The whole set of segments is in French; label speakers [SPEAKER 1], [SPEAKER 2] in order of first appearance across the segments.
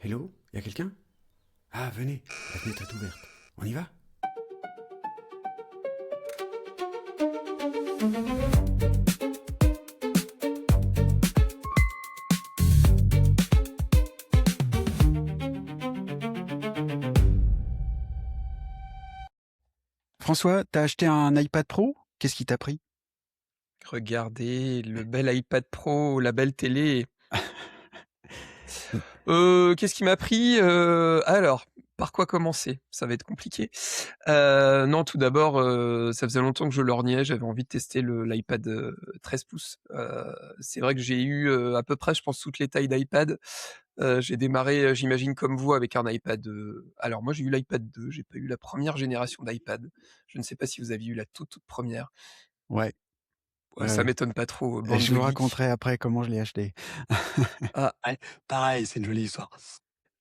[SPEAKER 1] Hello, y a quelqu'un? Ah, venez, la fenêtre est ouverte. On y va?
[SPEAKER 2] François, t'as acheté un iPad Pro? Qu'est-ce qui t'a pris?
[SPEAKER 3] Regardez le bel iPad Pro, la belle télé. Qu'est-ce qui m'a pris? Alors, par quoi commencer? Ça va être compliqué. Non, tout d'abord, ça faisait longtemps que je lorgnais, j'avais envie de tester l'iPad, 13 pouces. C'est vrai que j'ai eu, à peu près, je pense, toutes les tailles d'iPad. J'ai démarré, j'imagine comme vous avec un iPad, alors moi j'ai eu l'iPad 2, j'ai pas eu la première génération d'iPad. Je ne sais pas si vous avez eu la toute 1re.
[SPEAKER 2] Ouais,
[SPEAKER 3] Ouais,
[SPEAKER 2] ouais,
[SPEAKER 3] ça
[SPEAKER 2] ouais.
[SPEAKER 3] m'étonne pas trop,
[SPEAKER 2] Et
[SPEAKER 3] bande
[SPEAKER 2] je
[SPEAKER 3] de
[SPEAKER 2] vous
[SPEAKER 3] geeks.
[SPEAKER 2] raconterai après comment je l'ai acheté.
[SPEAKER 3] Ah.
[SPEAKER 4] Ouais, pareil, c'est une jolie histoire.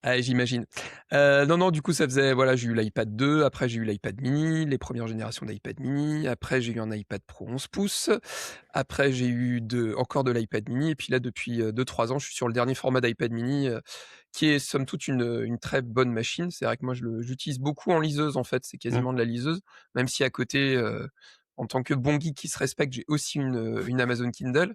[SPEAKER 3] Ah, j'imagine. Non, du coup, ça faisait voilà, j'ai eu l'iPad 2, après j'ai eu l'iPad mini, les premières générations d'iPad mini, après j'ai eu un iPad Pro 11 pouces, après j'ai eu encore de l'iPad mini et puis là depuis, 2-3 ans, je suis sur le dernier format d'iPad mini, qui est somme toute une très bonne machine. C'est vrai que moi j'utilise beaucoup en liseuse en fait, c'est
[SPEAKER 2] Mmh.
[SPEAKER 3] quasiment de la liseuse, même si à côté, en tant que bon geek qui se respecte, j'ai aussi une Amazon Kindle.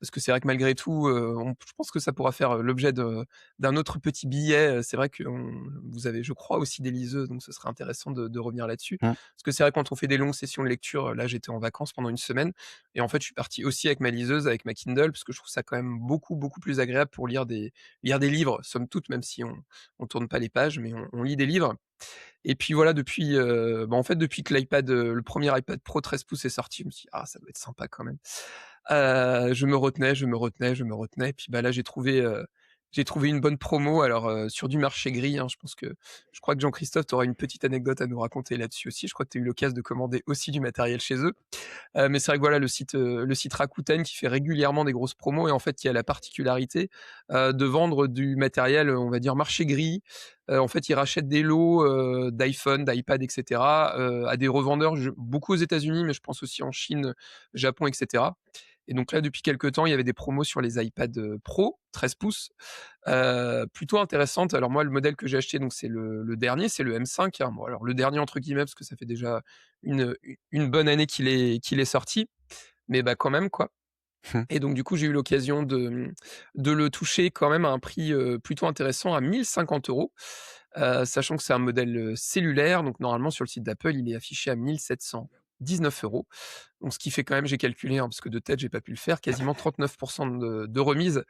[SPEAKER 3] Parce que c'est vrai que malgré tout, je pense que ça pourra faire l'objet d'un autre petit billet. C'est vrai que vous avez, je crois, aussi des liseuses, donc ce serait intéressant de revenir là-dessus.
[SPEAKER 2] Mmh.
[SPEAKER 3] Parce que c'est vrai quand on fait des longues sessions de lecture, là j'étais en vacances pendant une semaine et en fait je suis parti aussi avec ma liseuse, avec ma Kindle, parce que je trouve ça quand même beaucoup plus agréable pour lire des livres, somme toute, même si on tourne pas les pages, mais on lit des livres. Et puis voilà, depuis, en fait, depuis que le premier iPad Pro 13 pouces est sorti, je me suis dit: «Ah, ça doit être sympa quand même». Je me retenais, et puis, bah, là, j'ai trouvé une bonne promo, alors, sur du marché gris, hein. Je crois que Jean-Christophe, tu auras une petite anecdote à nous raconter là-dessus aussi. Je crois que tu as eu l'occasion de commander aussi du matériel chez eux. Mais c'est vrai que voilà, le site Rakuten qui fait régulièrement des grosses promos et en fait, qui a la particularité, de vendre du matériel, on va dire marché gris. En fait, ils rachètent des lots, d'iPhone, d'iPad et cetera, à des revendeurs, beaucoup aux États-Unis, mais je pense aussi en Chine, Japon et cetera. Et donc là, depuis quelque temps, il y avait des promos sur les iPad, Pro 13 pouces, plutôt intéressantes. Alors moi, le modèle que j'ai acheté, donc c'est le dernier, c'est le M5, hein. Bon, alors le dernier entre guillemets, parce que ça fait déjà une bonne année qu'il est sorti, mais bah, quand même quoi.
[SPEAKER 2] Mmh.
[SPEAKER 3] Et donc du coup, j'ai eu l'occasion de le toucher quand même à un prix, plutôt intéressant, à 1 050 €, sachant que c'est un modèle, cellulaire, donc normalement sur le site d'Apple, il est affiché à 1 719 €. Donc ce qui fait quand même, j'ai calculé, hein, parce que de tête, j'ai pas pu le faire, quasiment 39 de remise,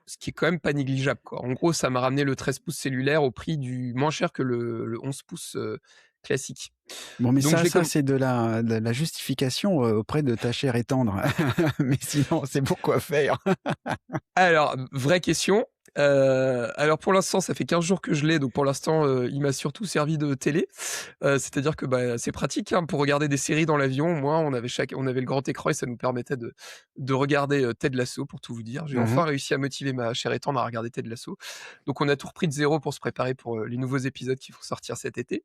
[SPEAKER 3] ce qui est quand même pas négligeable, quoi. En gros, ça m'a ramené le 13 pouces cellulaire au prix du moins cher que le 11 pouces, classique.
[SPEAKER 2] Bon, mais
[SPEAKER 3] Donc je l'ai
[SPEAKER 2] ça,
[SPEAKER 3] comme
[SPEAKER 2] c'est de la justification, auprès de ta chère et tendre. Mais sinon, c'est pour quoi faire?
[SPEAKER 3] Alors, vraie question. Alors pour l'instant, ça fait 15 jours que je l'ai, donc pour l'instant, il m'a surtout servi de télé. C'est-à-dire que, bah, c'est pratique, hein, pour regarder des séries dans l'avion. Au moins, on avait le grand écran et ça nous permettait de regarder, Ted Lasso, pour tout vous dire. J'ai
[SPEAKER 2] Mmh.
[SPEAKER 3] enfin réussi à motiver ma chère et tendre à regarder Ted Lasso. Donc on a tout repris de zéro pour se préparer pour, les nouveaux épisodes qui vont sortir cet été.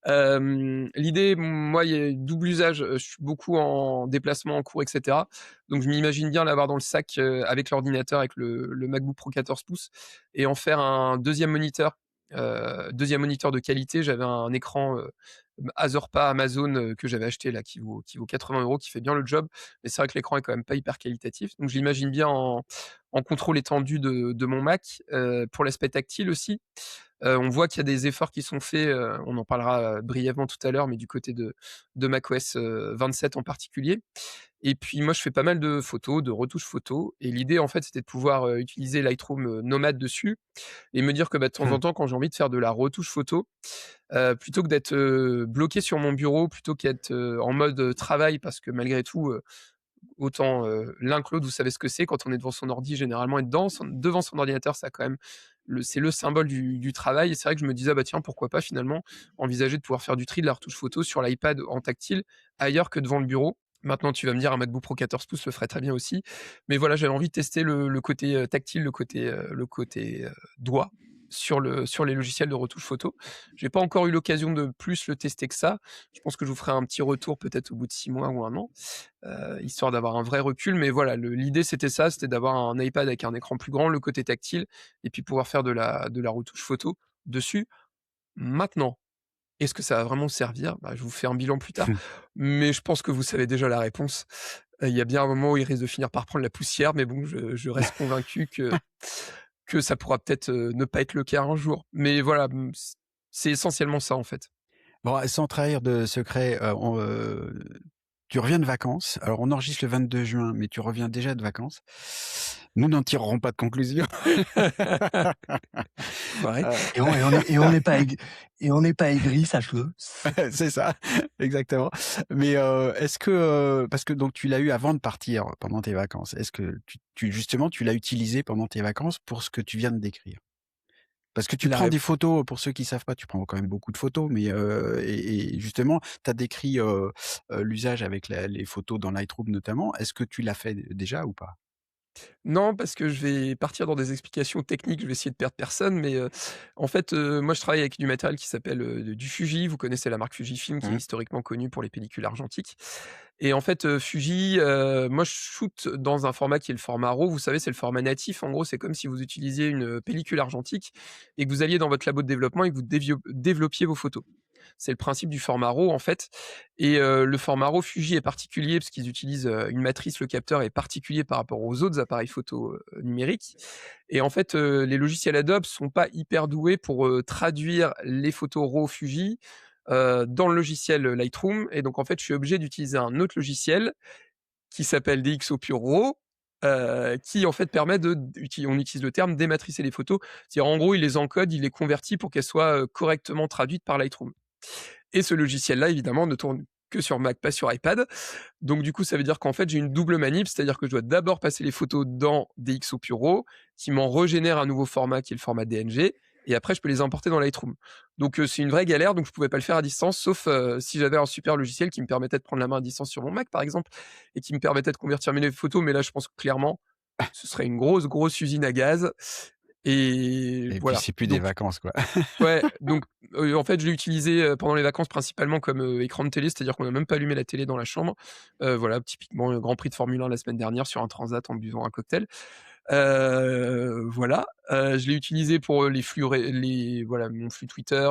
[SPEAKER 3] L'idée, moi, il y a double usage, je suis beaucoup en déplacement, en cours et cetera. Donc je m'imagine bien l'avoir dans le sac, avec l'ordinateur, avec le MacBook Pro 14 pouces et en faire un 2e moniteur de qualité. J'avais un écran, ASURPA Amazon, que j'avais acheté là, qui vaut 80 €, qui fait bien le job, mais c'est vrai que l'écran est quand même pas hyper qualitatif. Donc je l'imagine bien en contrôle étendu de mon Mac, pour l'aspect tactile aussi. On voit qu'il y a des efforts qui sont faits, on en parlera, brièvement tout à l'heure, mais du côté de macOS, 27 en particulier. Et puis moi, je fais pas mal de photos, de retouches photos et l'idée, en fait, c'était de pouvoir, utiliser Lightroom, Nomad dessus et me dire que, bah, de temps
[SPEAKER 2] Mmh.
[SPEAKER 3] en temps, quand j'ai envie de faire de la retouche photo, plutôt que d'être, bloqué sur mon bureau, plutôt qu'être, en mode, travail parce que malgré tout, autant, l'un que l'autre, vous savez ce que c'est quand on est devant son ordi, généralement être devant son ordinateur, ça a quand même c'est le symbole du travail et c'est vrai que je me disais: «Ah bah tiens, pourquoi pas finalement envisager de pouvoir faire du tri, de la retouche photo sur l'iPad en tactile, ailleurs que devant le bureau». Maintenant tu vas me dire un MacBook Pro 14 pouces le ferait très bien aussi, mais voilà, j'avais envie de tester le côté, tactile, le côté, doigt, sur les logiciels de retouche photo. J'ai pas encore eu l'occasion de plus le tester que ça. Je pense que je vous ferai un petit retour peut-être au bout de 6 mois ou 1 an, histoire d'avoir un vrai recul. Mais voilà, l'idée c'était ça, c'était d'avoir un iPad avec un écran plus grand, le côté tactile, et puis pouvoir faire de la retouche photo dessus. Maintenant, est-ce que ça va vraiment servir? Bah, je vous fais un bilan plus tard, mais je pense que vous savez déjà la réponse. Il y a bien un moment où il risque de finir par prendre la poussière, mais bon, je reste convaincu que ça pourra peut-être, ne pas être le cas un jour. Mais voilà, c'est essentiellement ça, en fait.
[SPEAKER 2] Bon, sans trahir de secret, tu reviens de vacances. Alors, on enregistre le 22 juin, mais tu reviens déjà de vacances. Nous n'en tirerons pas de conclusion.
[SPEAKER 3] Ouais.
[SPEAKER 4] Et on n'est pas aigri, sache-le.
[SPEAKER 2] C'est ça, exactement. Mais est-ce que parce que donc tu l'as eu avant de partir pendant tes vacances. Est-ce que justement tu l'as utilisé pendant tes vacances pour ce que tu viens de décrire? Parce que tu
[SPEAKER 3] La
[SPEAKER 2] prends
[SPEAKER 3] rép
[SPEAKER 2] des photos, pour ceux qui savent pas, tu prends quand même beaucoup de photos, mais et justement, tu as décrit l'usage avec les photos dans Lightroom notamment. Est-ce que tu l'as fait déjà ou pas?
[SPEAKER 3] Non, parce que je vais partir dans des explications techniques, je vais essayer de perdre personne, mais en fait, moi je travaille avec du matériel qui s'appelle, du Fuji. Vous connaissez la marque Fujifilm qui est
[SPEAKER 2] Mmh.
[SPEAKER 3] historiquement connue pour les pellicules argentiques, et en fait, Fuji, moi je shoot dans un format qui est le format RAW. Vous savez, c'est le format natif. En gros, c'est comme si vous utilisiez une pellicule argentique et que vous alliez dans votre labo de développement et que vous développiez vos photos. C'est le principe du format RAW, en fait, et le format RAW Fuji est particulier parce qu'ils utilisent, une matrice, le capteur est particulier par rapport aux autres appareils photo, numériques, et en fait, les logiciels Adobe sont pas hyper doués pour, traduire les photos RAW Fuji, dans le logiciel Lightroom, et donc en fait, je suis obligé d'utiliser un autre logiciel qui s'appelle DxO Pure RAW, qui en fait permet on utilise le terme dématricer les photos. C'est-à-dire en gros, il les encode, il les convertit pour qu'elles soient, correctement traduites par Lightroom. Et ce logiciel-là, évidemment, ne tourne que sur Mac, pas sur iPad. Donc du coup, ça veut dire qu'en fait, j'ai une double manip, c'est-à-dire que je dois d'abord passer les photos dans DxO Pure RAW, qui m'en régénère un nouveau format qui est le format DNG, et après je peux les importer dans Lightroom. Donc c'est une vraie galère, donc je pouvais pas le faire à distance, sauf si j'avais un super logiciel qui me permettait de prendre la main à distance sur mon Mac, par exemple, et qui me permettait de convertir mes photos. Mais là, je pense que clairement, ce serait une grosse usine à gaz. Et
[SPEAKER 2] Et puis
[SPEAKER 3] voilà.
[SPEAKER 2] c'est plus des
[SPEAKER 3] Donc
[SPEAKER 2] vacances, quoi.
[SPEAKER 3] ouais, donc en fait, je l'ai utilisé, pendant les vacances principalement comme, écran de télé, c'est-à-dire qu'on n'a même pas allumé la télé dans la chambre. Voilà, typiquement, le Grand Prix de Formule 1 la semaine dernière sur un transat en buvant un cocktail. Voilà, je l'ai utilisé pour, les flux voilà, mon flux Twitter,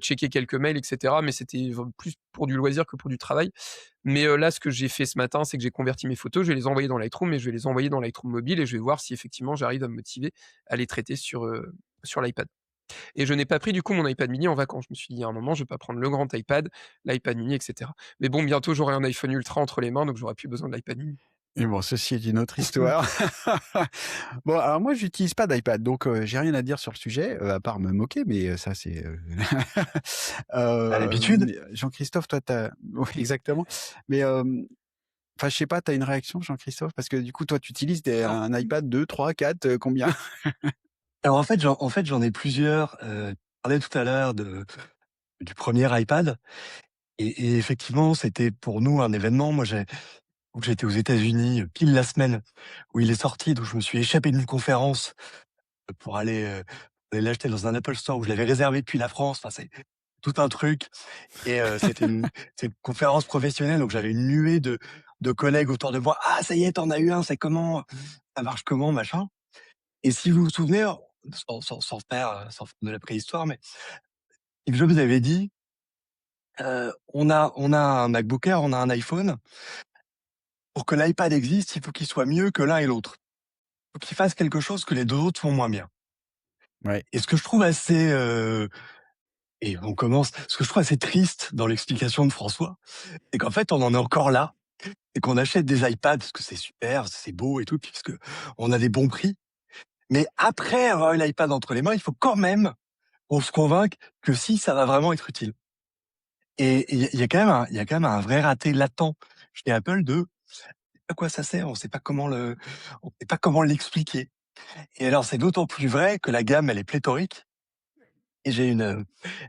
[SPEAKER 3] checker quelques mails et cetera, mais c'était plus pour du loisir que pour du travail. Mais là, ce que j'ai fait ce matin, c'est que j'ai converti mes photos, je vais les envoyer dans Lightroom, et je vais les envoyer dans Lightroom mobile, et je vais voir si effectivement j'arrive à me motiver à les traiter sur l'iPad. Et je n'ai pas pris du coup mon iPad mini en vacances. Je me suis dit: «À un moment, je vais pas prendre le grand iPad, l'iPad mini et cetera». Mais bon, bientôt j'aurai un iPhone Ultra entre les mains, donc j'aurai plus besoin de l'iPad mini.
[SPEAKER 2] Et bon, ceci est une autre histoire. Bon, alors moi, j'utilise pas d'iPad, donc j'ai rien à dire sur le sujet, à part me moquer, mais ça, c'est
[SPEAKER 4] À l'habitude.
[SPEAKER 2] Jean-Christophe, toi, oui, exactement. Mais enfin, je sais pas, tu as une réaction, Jean-Christophe? Parce que du coup, toi, tu utilises
[SPEAKER 3] Alors
[SPEAKER 2] un iPad 2, 3, 4, combien?
[SPEAKER 4] Alors en fait, j'en ai plusieurs. Tu parlais tout à l'heure du premier iPad et effectivement, c'était pour nous un événement. Moi, j'étais aux États-Unis, pile la semaine où il est sorti, donc je me suis échappé d'une conférence pour aller l'acheter dans un Apple Store où je l'avais réservé depuis la France. Enfin, c'est tout un truc et c'est une conférence professionnelle, donc j'avais une nuée de collègues autour de moi. «Ah, ça y est, t'en as eu un, c'est comment? Ça marche comment?» machin. Et si vous vous souvenez, sans faire de la préhistoire, mais Steve Jobs avait dit, «On a un MacBook Air, on a un iPhone. Pour que l'iPad existe, il faut qu'il soit mieux que l'un et l'autre. Il faut qu'il fasse quelque chose que les 2 autres font moins bien».
[SPEAKER 2] Ouais.
[SPEAKER 4] Et ce que je trouve assez, ce que je trouve assez triste dans l'explication de François, c'est qu'en fait, on en est encore là et qu'on achète des iPads parce que c'est super, c'est beau et tout, puis parce qu'on a des bons prix. Mais après avoir eu l'iPad entre les mains, il faut quand même qu'on se convainque que si, ça va vraiment être utile. Et il y a quand même un vrai raté latent chez Apple de à quoi ça sert, on sait pas comment l'expliquer. Et alors, c'est d'autant plus vrai que la gamme, elle est pléthorique. Et j'ai une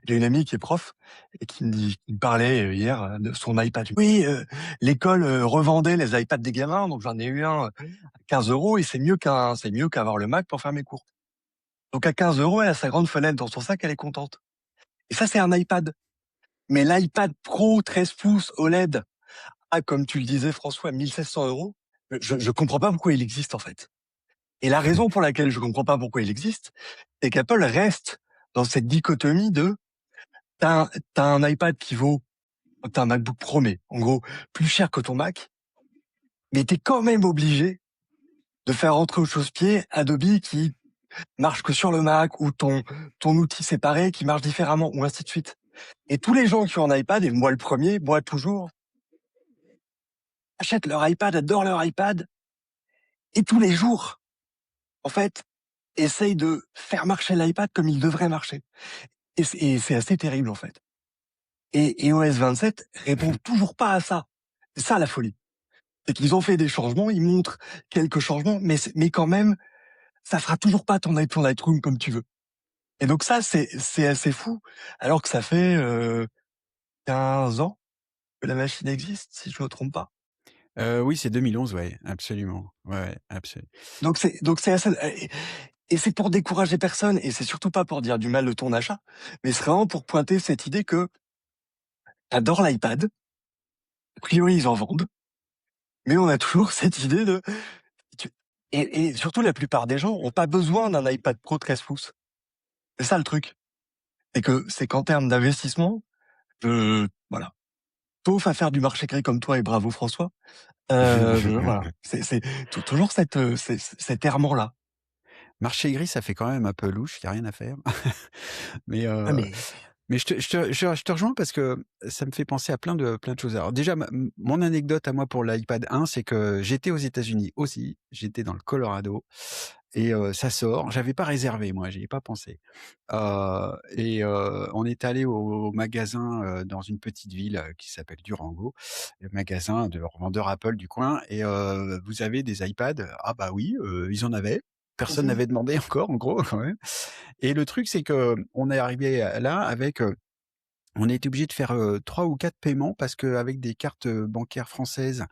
[SPEAKER 4] amie qui est prof et qui me parlait hier de son iPad. Oui, l'école revendait les iPads des gamins, donc j'en ai eu un à 15 € et c'est mieux qu'avoir le Mac pour faire mes cours. Donc à 15 €, elle a sa grande fenêtre dans son sac, elle est contente. Et ça, c'est un iPad. Mais l'iPad Pro 13 pouces OLED, comme tu le disais, François, 1 700 €, je comprends pas pourquoi il existe, en fait. Et la raison pour laquelle je comprends pas pourquoi il existe, c'est qu'Apple reste dans cette dichotomie de t'as un iPad qui vaut, t'as un MacBook Pro, mais en gros, plus cher que ton Mac, mais t'es quand même obligé de faire rentrer au chausse-pied Adobe qui marche que sur le Mac, ou ton outil séparé qui marche différemment, ou ainsi de suite. Et tous les gens qui ont un iPad, et moi le premier, moi toujours, achètent leur iPad, adorent leur iPad, et tous les jours, en fait, essayent de faire marcher l'iPad comme il devrait marcher. Et c'est assez terrible, en fait. Et OS 27 répond toujours pas à ça. C'est ça la folie. C'est qu'ils ont fait des changements, ils montrent quelques changements, mais quand même, ça fera toujours pas ton Lightroom comme tu veux. Et donc ça, c'est assez fou, alors que ça fait 15 ans que la machine existe, si je me trompe pas.
[SPEAKER 2] Oui, c'est 2011, ouais, absolument. Ouais, absolument.
[SPEAKER 4] Donc c'est assez, et c'est pour décourager personne, et c'est surtout pas pour dire du mal de ton achat, mais c'est vraiment pour pointer cette idée que t'adores l'iPad, a priori ils en vendent, mais on a toujours cette idée de tu- et surtout la plupart des gens ont pas besoin d'un iPad Pro 13 pouces. C'est ça le truc. C'est qu'en termes d'investissement, voilà. Sauf à faire du marché gris comme toi, et bravo François. Voilà. C'est toujours cet errement-là.
[SPEAKER 2] Marché gris, ça fait quand même un peu louche, il y a rien à faire. Mais
[SPEAKER 4] Ah mais
[SPEAKER 2] Mais je te rejoins parce que ça me fait penser à plein de choses. Alors déjà, mon anecdote à moi pour l'iPad 1, c'est que j'étais aux États-Unis aussi. J'étais dans le Colorado et ça sort. J'avais pas réservé, moi, j'y ai pas pensé. On est allé au magasin dans une petite ville qui s'appelle Durango, le magasin de revendeurs Apple du coin. Et vous avez des iPads? Ah bah oui, ils en avaient. Personne
[SPEAKER 4] mhm.
[SPEAKER 2] n'avait demandé encore, en gros, quand même. Et le truc, c'est que on est arrivé là avec, on a été obligé de faire 3 ou 4 paiements parce qu'avec des cartes bancaires françaises,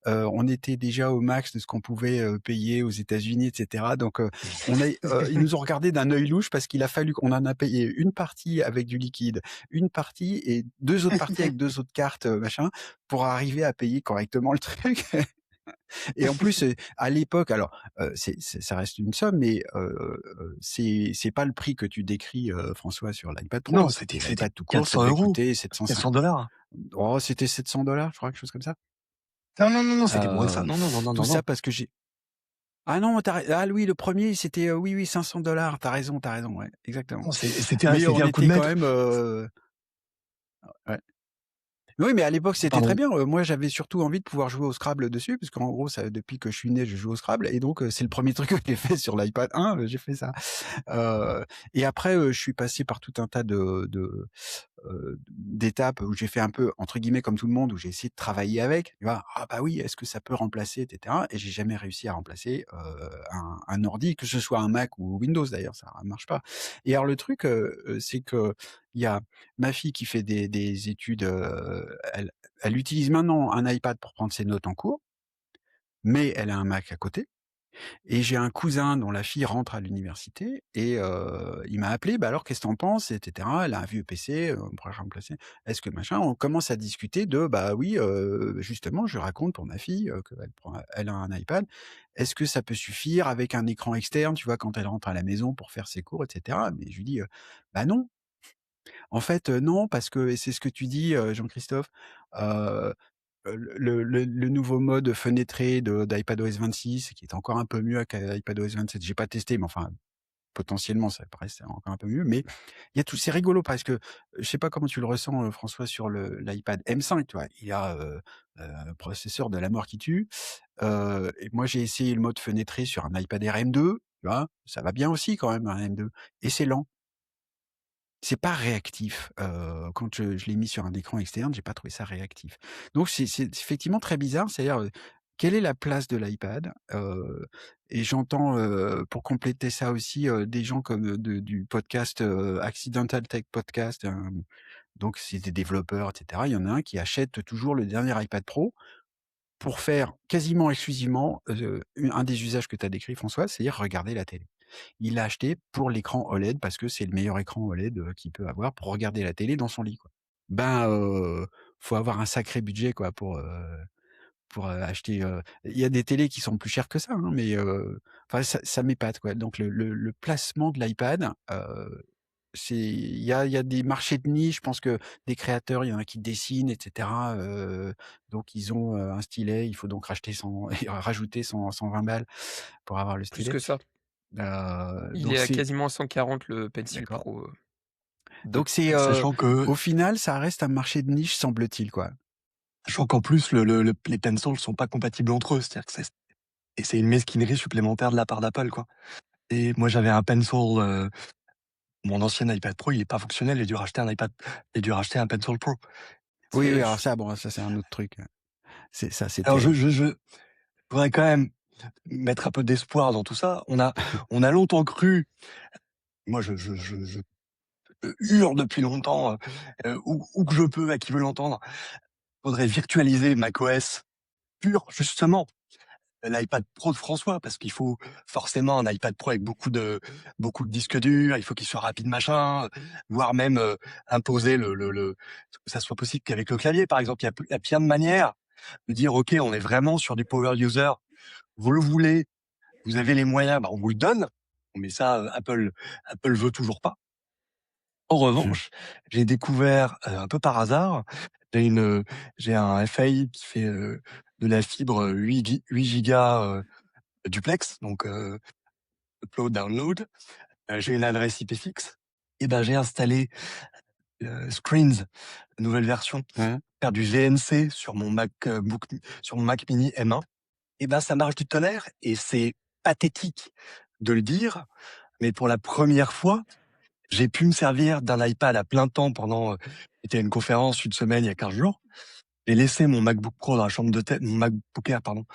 [SPEAKER 2] on était déjà au max de ce qu'on pouvait payer aux États-Unis, etc. Donc, ils nous ont regardé d'un œil louche parce qu'il a fallu qu'on en a payé une partie avec du liquide, une partie et deux autres parties avec deux autres cartes, machin, pour arriver à payer correctement le truc. Et en plus, à l'époque, alors ça reste une somme, mais c'est pas le prix que tu décris, François, sur l'iPad Pro.
[SPEAKER 4] Non,
[SPEAKER 2] C'était
[SPEAKER 4] c'était
[SPEAKER 2] l'iPad tout court, ça
[SPEAKER 4] 400
[SPEAKER 2] devait
[SPEAKER 4] euros,
[SPEAKER 2] coûter 750.
[SPEAKER 4] 400 $.
[SPEAKER 2] Oh, c'était 700 $, je crois, quelque chose comme ça.
[SPEAKER 4] Non, non, non, non, c'était moins que ça.
[SPEAKER 2] Euh,
[SPEAKER 4] Non, non, non, non,
[SPEAKER 2] Tout
[SPEAKER 4] non,
[SPEAKER 2] ça
[SPEAKER 4] non.
[SPEAKER 2] parce que j'ai. Ah non, ah oui, le premier, c'était oui, oui, 500 $. T'as raison, ouais, exactement.
[SPEAKER 4] Non,
[SPEAKER 2] Mais on
[SPEAKER 4] c'était un coup de
[SPEAKER 2] était quand
[SPEAKER 4] maître.
[SPEAKER 2] même. Ouais. Oui, mais à l'époque, c'était très
[SPEAKER 4] Pardon.
[SPEAKER 2] bien. Moi, j'avais surtout envie de pouvoir jouer au Scrabble dessus, parce qu'en gros, ça, depuis que je suis né, je joue au Scrabble, et donc c'est le premier truc que j'ai fait sur l'iPad 1. J'ai fait ça. Et après, je suis passé par tout un tas d'étapes où j'ai fait un peu entre guillemets comme tout le monde, où j'ai essayé de travailler avec. Tu vois, ah bah oui, est-ce que ça peut remplacer, etc. Et j'ai jamais réussi à remplacer un ordi, que ce soit un Mac ou Windows d'ailleurs, ça marche pas. Et alors le truc, c'est que il y a ma fille qui fait des études, elle utilise maintenant un iPad pour prendre ses notes en cours, mais elle a un Mac à côté. Et j'ai un cousin dont la fille rentre à l'université et il m'a appelé: «Bah, alors qu'est-ce que tu en penses?» et cetera. Elle a un vieux PC, on pourrait remplacer. Est-ce que machin? On commence à discuter de, bah, oui, justement, je raconte pour ma fille, elle a un iPad. Est-ce que ça peut suffire avec un écran externe, tu vois, quand elle rentre à la maison pour faire ses cours et cetera? Mais je lui dis: «Bah, non, en fait, non, parce que» et c'est ce que tu dis, Jean-Christophe, heu le nouveau mode fenêtré d'iPadOS 26 qui est encore un peu mieux qu'iPadOS 27. J'ai pas testé, mais enfin, potentiellement, ça paraît c'est encore un peu mieux. Mais il y a tout, c'est rigolo parce que je sais pas comment tu le ressens, François, sur l'iPad M5, tu vois? Il a, un processeur de la mort qui tue. Et moi, j'ai essayé le mode fenêtré sur un iPad Air M2, tu vois? Ça va bien aussi quand même, un M2, et c'est lent. C'est pas réactif, quand je l'ai mis sur un écran externe, j'ai pas trouvé ça réactif. Donc c'est effectivement très bizarre, c'est-à-dire, quelle est la place de l'iPad? Et j'entends, pour compléter ça aussi, des gens comme, du podcast, Accidental Tech Podcast, donc c'est des développeurs et cetera. Il y en a un qui achète toujours le dernier iPad Pro pour faire quasiment exclusivement, un des usages que tu as décrit, François, c'est-à-dire regarder la télé. Il l'a acheté pour l'écran OLED parce que c'est le meilleur écran OLED, qu'il peut avoir pour regarder la télé dans son lit, quoi. Ben, faut avoir un sacré budget, quoi, pour, acheter, il y a des télés qui sont plus chères que ça, hein, mais, enfin ça m'épate, quoi. Donc le placement de l'iPad, il y a des marchés de niche. Je pense que des créateurs, il y en a qui dessinent et cetera, donc ils ont, un stylet, il faut donc racheter 100 et rajouter 120 balles pour avoir le
[SPEAKER 3] Plus
[SPEAKER 2] stylet.
[SPEAKER 3] que ça. Il
[SPEAKER 2] Donc
[SPEAKER 3] est à
[SPEAKER 2] c'est
[SPEAKER 3] quasiment à 140 le Pencil
[SPEAKER 2] d'accord.
[SPEAKER 3] Pro, 2.
[SPEAKER 2] Donc c'est,
[SPEAKER 4] Sachant que
[SPEAKER 2] au final, ça reste un marché de niche semble-t-il, quoi.
[SPEAKER 4] sachant qu'en plus les pencils sont pas compatibles entre eux, c'est-à-dire que c'est une mesquinerie supplémentaire de la part d'Apple, quoi. Et moi j'avais un pencil, mon ancien iPad Pro, il est pas fonctionnel, j'ai dû racheter un Pencil Pro.
[SPEAKER 2] Oui, oui,
[SPEAKER 4] C'est
[SPEAKER 2] alors ça, bon, ça c'est un autre truc, c'est ça,
[SPEAKER 4] alors
[SPEAKER 2] c'était
[SPEAKER 4] je voudrais quand même mettre un peu d'espoir dans tout ça. On a longtemps cru, moi je hurle depuis longtemps, où que je peux, à qui veut l'entendre, faudrait virtualiser macOS pur, justement, l'iPad Pro de François, parce qu'il faut forcément un iPad Pro avec beaucoup de disques durs, il faut qu'il soit rapide, machin, voire même imposer que ça soit possible qu'avec le clavier, par exemple. Il y a plein de manières de dire, OK, on est vraiment sur du power user, vous le voulez, vous avez les moyens, bah, on vous le donne. Mais ça, Apple veut toujours pas. En revanche, j'ai découvert, un peu par hasard, j'ai une, j'ai un FAI qui fait, de la fibre 8 gigas, duplex, donc upload, download. J'ai une adresse IP fixe et ben, j'ai installé, Screens, nouvelle version,
[SPEAKER 2] hein?
[SPEAKER 4] faire du VNC sur mon sur mon Mac mini M1 et ben, ça marche du tonnerre et c'est pathétique de le dire, mais pour la première fois, j'ai pu me servir d'un iPad à plein temps pendant, j'étais à une conférence une semaine il y a 15 jours. J'ai laissé mon MacBook Pro dans la chambre d'hôtel, mon MacBook Air, pardon,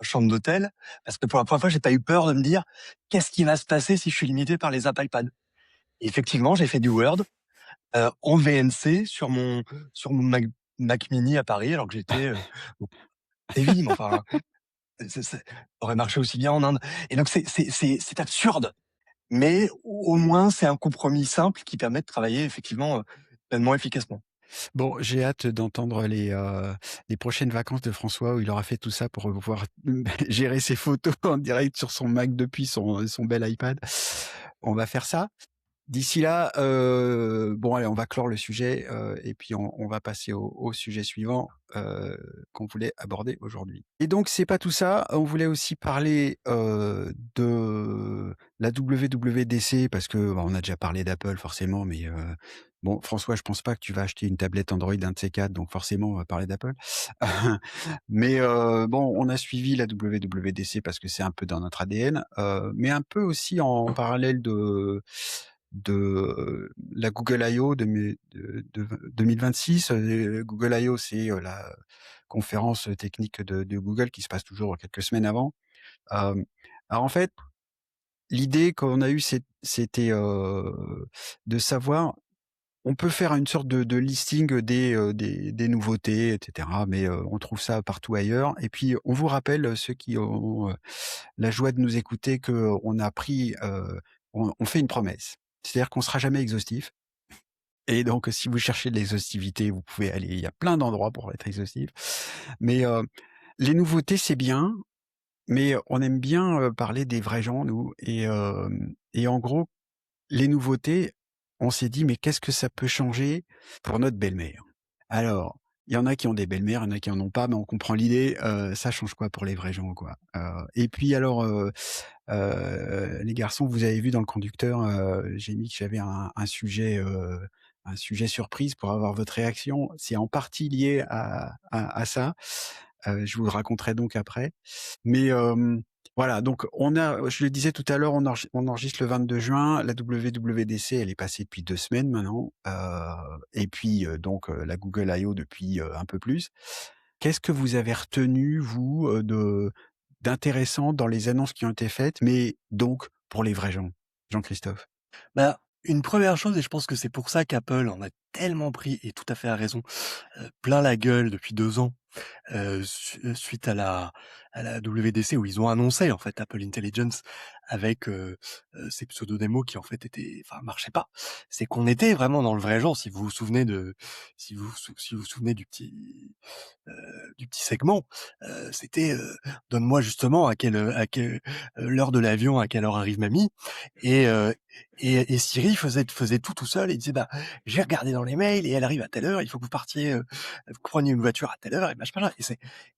[SPEAKER 4] chambre d'hôtel, parce que pour la première fois, j'ai pas eu peur de me dire: «Qu'est-ce qui va se passer si je suis limité par les apps iPad?» Et effectivement, j'ai fait du Word, en VNC sur mon Mac mini à Paris, alors que j'étais, bon, heavy, mais enfin, ça aurait marché aussi bien en Inde. Et donc c'est absurde, mais au moins c'est un compromis simple qui permet de travailler effectivement, pleinement efficacement.
[SPEAKER 2] Bon, j'ai hâte d'entendre les prochaines vacances de François où il aura fait tout ça pour pouvoir gérer ses photos en direct sur son Mac depuis son bel iPad. On va faire ça. D'ici là, bon allez, on va clore le sujet, et puis on va passer au sujet suivant, qu'on voulait aborder aujourd'hui. Et donc c'est pas tout ça, on voulait aussi parler, de la WWDC parce que, bah, on a déjà parlé d'Apple forcément, mais, bon François, je pense pas que tu vas acheter une tablette Android, un de ces 4, donc forcément on va parler d'Apple. Mais, bon, on a suivi la WWDC parce que c'est un peu dans notre ADN, mais un peu aussi en parallèle de la Google I/O de 2026. Google I/O, c'est, la conférence technique de Google qui se passe toujours quelques semaines avant. Hem, alors en fait, l'idée qu'on a eue, c'était, de savoir, on peut faire une sorte de listing des nouveautés et cetera, mais, on trouve ça partout ailleurs. Et puis on vous rappelle, ceux qui ont, la joie de nous écouter, qu'on a pris, on fait une promesse. C'est-à-dire qu'on sera jamais exhaustif. Et donc, si vous cherchez de l'exhaustivité, vous pouvez aller, il y a plein d'endroits pour être exhaustif. Mais, les nouveautés, c'est bien, mais on aime bien, parler des vrais gens, nous. Et en gros, les nouveautés, on s'est dit: «Mais qu'est-ce que ça peut changer pour notre belle-mère?» Alors, il y en a qui ont des belles-mères, il y en a qui en ont pas, mais on comprend l'idée. Ça change quoi pour les vrais gens, quoi? Et puis alors, les garçons, vous avez vu dans le conducteur, j'ai mis que j'avais un sujet surprise pour avoir votre réaction. C'est en partie lié à ça. Je vous le raconterai donc après. Mais, voilà, donc je le disais tout à l'heure, on enregistre le 22 juin. La WWDC, elle est passée depuis 2 semaines maintenant, et puis, donc, la Google I/O depuis, un peu plus. Qu'est-ce que vous avez retenu, vous, d'intéressant dans les annonces qui ont été faites, mais donc pour les vrais gens? Jean-Christophe?
[SPEAKER 4] Bah, une première chose, et je pense que c'est pour ça qu'Apple en a tellement pris, et tout à fait à raison, plein la gueule depuis 2 ans, suite à la WDC où ils ont annoncé en fait Apple Intelligence, avec ces pseudo-démos qui en fait marchaient pas. C'est qu'on était vraiment dans le vrai genre. Si vous vous souvenez si vous vous souvenez du petit segment, c'était donne-moi justement à quelle l'heure de l'avion, à quelle heure arrive mamie, et Siri faisait tout seul et disait bah j'ai regardé dans les mails et elle arrive à telle heure, il faut que vous partiez, vous preniez une voiture à telle heure et machin,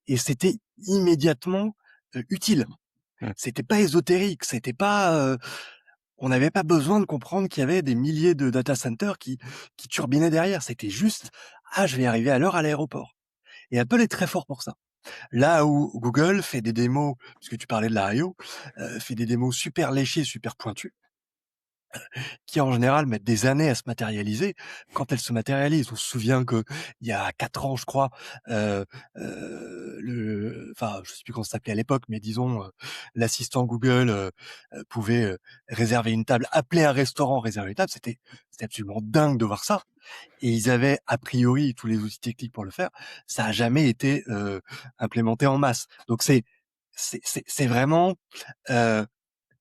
[SPEAKER 4] et c'était immédiatement utile.
[SPEAKER 2] Mmh.
[SPEAKER 4] C'était pas ésotérique, c'était pas on n'avait pas besoin de comprendre qu'il y avait des milliers de data centers qui turbinaient derrière. C'était juste ah je vais arriver à l'heure à l'aéroport. Et Apple est très fort pour ça. Là où Google fait des démos, puisque tu parlais de la I/O, fait des démos super léchées, super pointues, qui en général mettent des années à se matérialiser. Quand elles se matérialisent, on se souvient que il y a 4 ans, je crois, je sais plus comment ça s'appelait à l'époque, mais disons l'assistant Google pouvait réserver une table, appeler un restaurant, réserver une table. C'était absolument dingue de voir ça. Et ils avaient a priori tous les outils techniques pour le faire. Ça a jamais été implémenté en masse. Donc c'est vraiment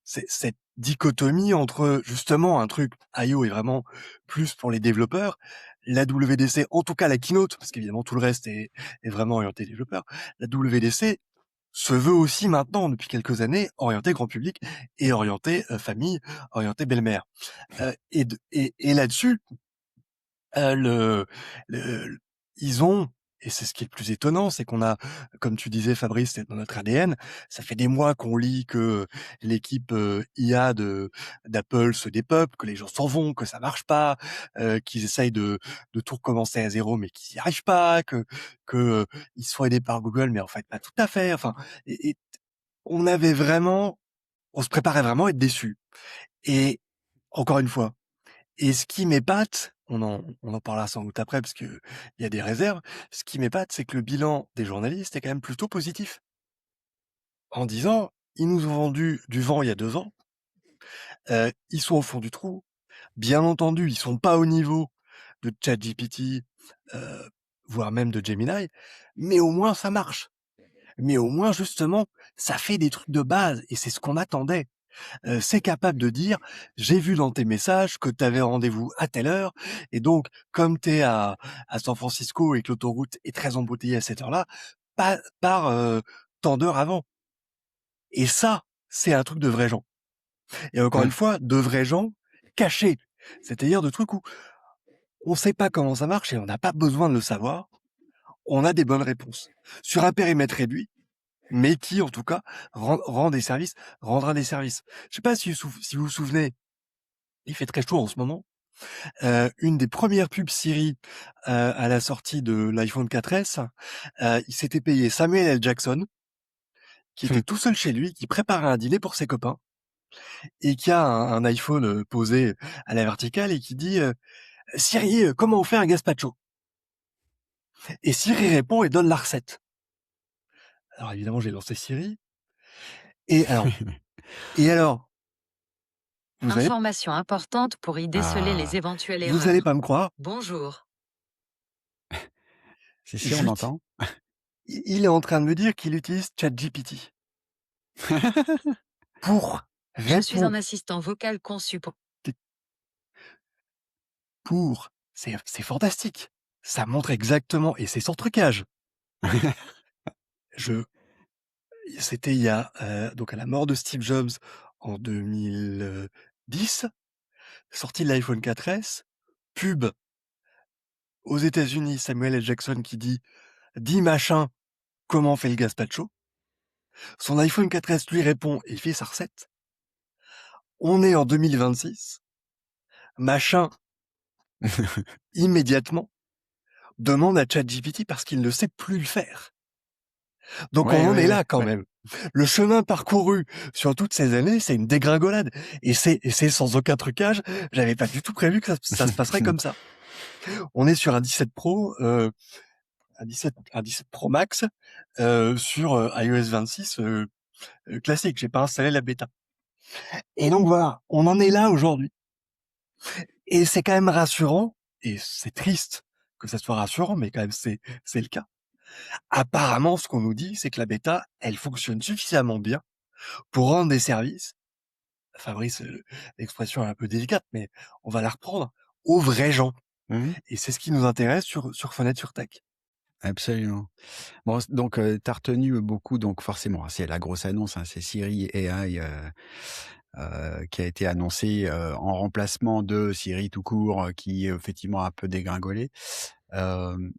[SPEAKER 4] cette dichotomie entre justement un truc I/O est vraiment plus pour les développeurs, la WDC, en tout cas la keynote, parce qu'évidemment tout le reste est vraiment orienté développeurs. La WDC se veut aussi maintenant depuis quelques années orienté grand public et orienté famille, orienté belle-mère. Et là-dessus, le, le, ils ont, et c'est ce qui est le plus étonnant, c'est qu'on a, comme tu disais Fabrice, c'est dans notre ADN, ça fait des mois qu'on lit que l'équipe IA d'Apple se dépeuple, que les gens s'en vont, que ça marche pas, qu'ils essayent de tout recommencer à zéro, mais qu'ils n'y arrivent pas, que ils sont aidés par Google, mais en fait pas tout à fait. Enfin, et on avait vraiment, on se préparait vraiment à être déçus. Et encore une fois, et ce qui m'épate, on en parlera sans doute après parce que il y a des réserves. Ce qui m'épate, c'est que le bilan des journalistes est quand même plutôt positif. En disant, ils nous ont vendu du vent il y a 2 ans, ils sont au fond du trou. Bien entendu, ils sont pas au niveau de ChatGPT, voire même de Gemini, mais au moins ça marche. Mais au moins justement, ça fait des trucs de base et c'est ce qu'on attendait. C'est capable de dire j'ai vu dans tes messages que tu avais rendez-vous à telle heure et donc comme tu es à San Francisco et que l'autoroute est très embouteillée à cette heure-là, par tant d'heures avant. Et ça, c'est un truc de vrais gens. Et encore une fois, de vrais gens cachés. C'est-à-dire de trucs où on sait pas comment ça marche et on n'a pas besoin de le savoir. On a des bonnes réponses. Sur un périmètre réduit, mais qui, en tout cas, rendra des services. Je sais pas si vous vous souvenez, il fait très chaud en ce moment. Une des premières pubs Siri à la sortie de l'iPhone 4S, il s'était payé Samuel L. Jackson, qui était tout seul chez lui, qui préparait un dîner pour ses copains, et qui a un iPhone posé à la verticale et qui dit Siri, comment on fait un gazpacho? Et Siri répond et donne la recette. Alors évidemment, j'ai lancé Siri. Et alors, vous allez,
[SPEAKER 5] Information importante pour y déceler les
[SPEAKER 1] Ah,
[SPEAKER 5] éventuelles
[SPEAKER 4] vous allez
[SPEAKER 5] erreurs.
[SPEAKER 4] pas me croire,
[SPEAKER 5] Bonjour.
[SPEAKER 2] Si, on entend.
[SPEAKER 4] il est en train de me dire qu'il utilise ChatGPT pour
[SPEAKER 5] Je suis un
[SPEAKER 4] répondre.
[SPEAKER 5] assistant vocal conçu
[SPEAKER 4] C'est fantastique. Ça montre exactement, et c'est sans trucage. C'était il y a, donc à la mort de Steve Jobs en 2010, sortie de l'iPhone 4S, pub aux États-Unis, Samuel L. Jackson qui dit, dis machin, comment on fait le gazpacho? Son iPhone 4S lui répond et il fait sa recette. On est en 2026. Machin, immédiatement, demande à ChatGPT parce qu'il ne sait plus le faire. Donc on en est là quand même. Le chemin parcouru sur toutes ces années, c'est une dégringolade. Et c'est sans aucun trucage. J'avais pas du tout prévu que ça se passerait comme ça. On est sur un 17 Pro, un 17 Pro Max, sur iOS 26 classique. J'ai pas installé la bêta. Et donc voilà, on en est là aujourd'hui. Et c'est quand même rassurant, et c'est triste que ça soit rassurant, mais quand même c'est le cas. Apparemment, ce qu'on nous dit, c'est que la bêta, elle fonctionne suffisamment bien pour rendre des services Fabrice, l'expression est un peu délicate, mais on va la reprendre, aux vrais gens.
[SPEAKER 2] Mmh.
[SPEAKER 4] Et c'est ce qui nous intéresse sur Fenêtre sur Tech.
[SPEAKER 2] Absolument. Bon, donc, tu as retenu beaucoup, donc forcément, c'est la grosse annonce, hein, c'est Siri AI, qui a été annoncé, en remplacement de Siri tout court, qui effectivement a un peu dégringolé. Hem,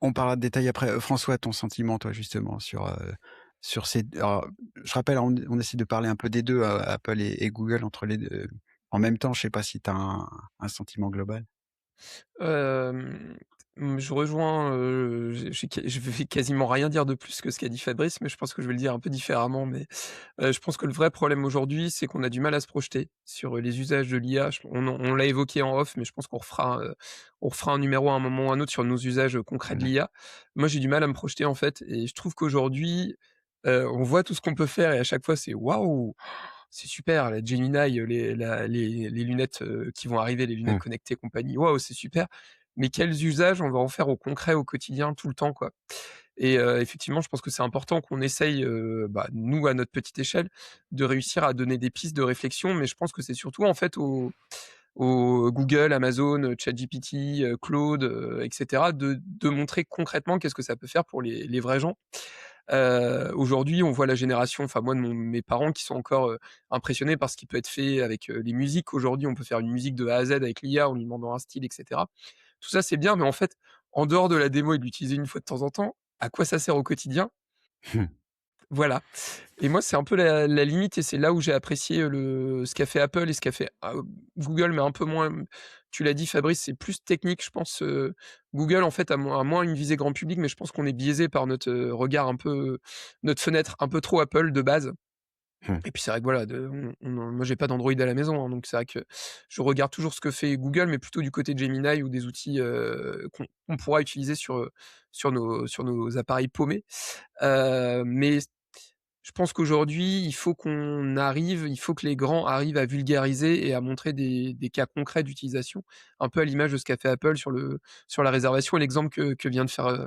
[SPEAKER 2] on parlera de détails après. François, ton sentiment, toi, justement, sur ces, alors, je rappelle, on essaie de parler un peu des 2, Apple et Google, entre les 2 en même temps. Je sais pas si tu as un sentiment global?
[SPEAKER 3] Hem, je rejoins, je vais quasiment rien dire de plus que ce qu'a dit Fabrice, mais je pense que je vais le dire un peu différemment. Mais, je pense que le vrai problème aujourd'hui, c'est qu'on a du mal à se projeter sur, les usages de l'IA. Je on l'a évoqué en off, mais je pense on refera un numéro à un moment ou à un autre sur nos usages, concrets de
[SPEAKER 2] Mmh.
[SPEAKER 3] l'IA. Moi, j'ai du mal à me projeter, en fait, et je trouve qu'aujourd'hui, on voit tout ce qu'on peut faire et à chaque fois c'est: «Waouh! C'est super, la Gemini, les lunettes, qui vont arriver, les lunettes
[SPEAKER 2] Mmh.
[SPEAKER 3] connectées et compagnie, waouh, c'est super!» Mais quels usages on va en faire au concret, au quotidien, tout le temps, quoi? Et effectivement, je pense que c'est important qu'on essaye, nous, à notre petite échelle, de réussir à donner des pistes de réflexion. Mais je pense que c'est surtout, en fait, aux Google, Amazon, ChatGPT, Claude, et cetera, de montrer concrètement qu'est-ce que ça peut faire pour les vrais gens. Aujourd'hui, on voit la génération, enfin moi de mes parents qui sont encore, impressionnés par ce qui peut être fait avec, les musiques. Aujourd'hui, on peut faire une musique de A à Z avec l'IA en lui demandant un style et cetera. Tout ça, c'est bien, mais en fait, en dehors de la démo et de l'utiliser une fois de temps en temps, à quoi ça sert au quotidien? Voilà. Et moi, c'est un peu la limite, et c'est là où j'ai apprécié, ce qu'a fait Apple et ce qu'a fait, Google, mais un peu moins. Tu l'as dit, Fabrice, c'est plus technique, je pense. Google, en fait, a moins une visée grand public, mais je pense qu'on est biaisé par notre, regard un peu, notre fenêtre un peu trop Apple de base.
[SPEAKER 2] Mmh.
[SPEAKER 3] Et puis c'est vrai que voilà, moi j'ai pas d'Android à la maison, hein, donc c'est vrai que je regarde toujours ce que fait Google, mais plutôt du côté de Gemini ou des outils, qu'on pourra utiliser sur nos appareils paumés. Mais je pense qu'aujourd'hui, il faut que les grands arrivent à vulgariser et à montrer des cas concrets d'utilisation, un peu à l'image de ce qu'a fait Apple sur la réservation, et l'exemple que vient de faire,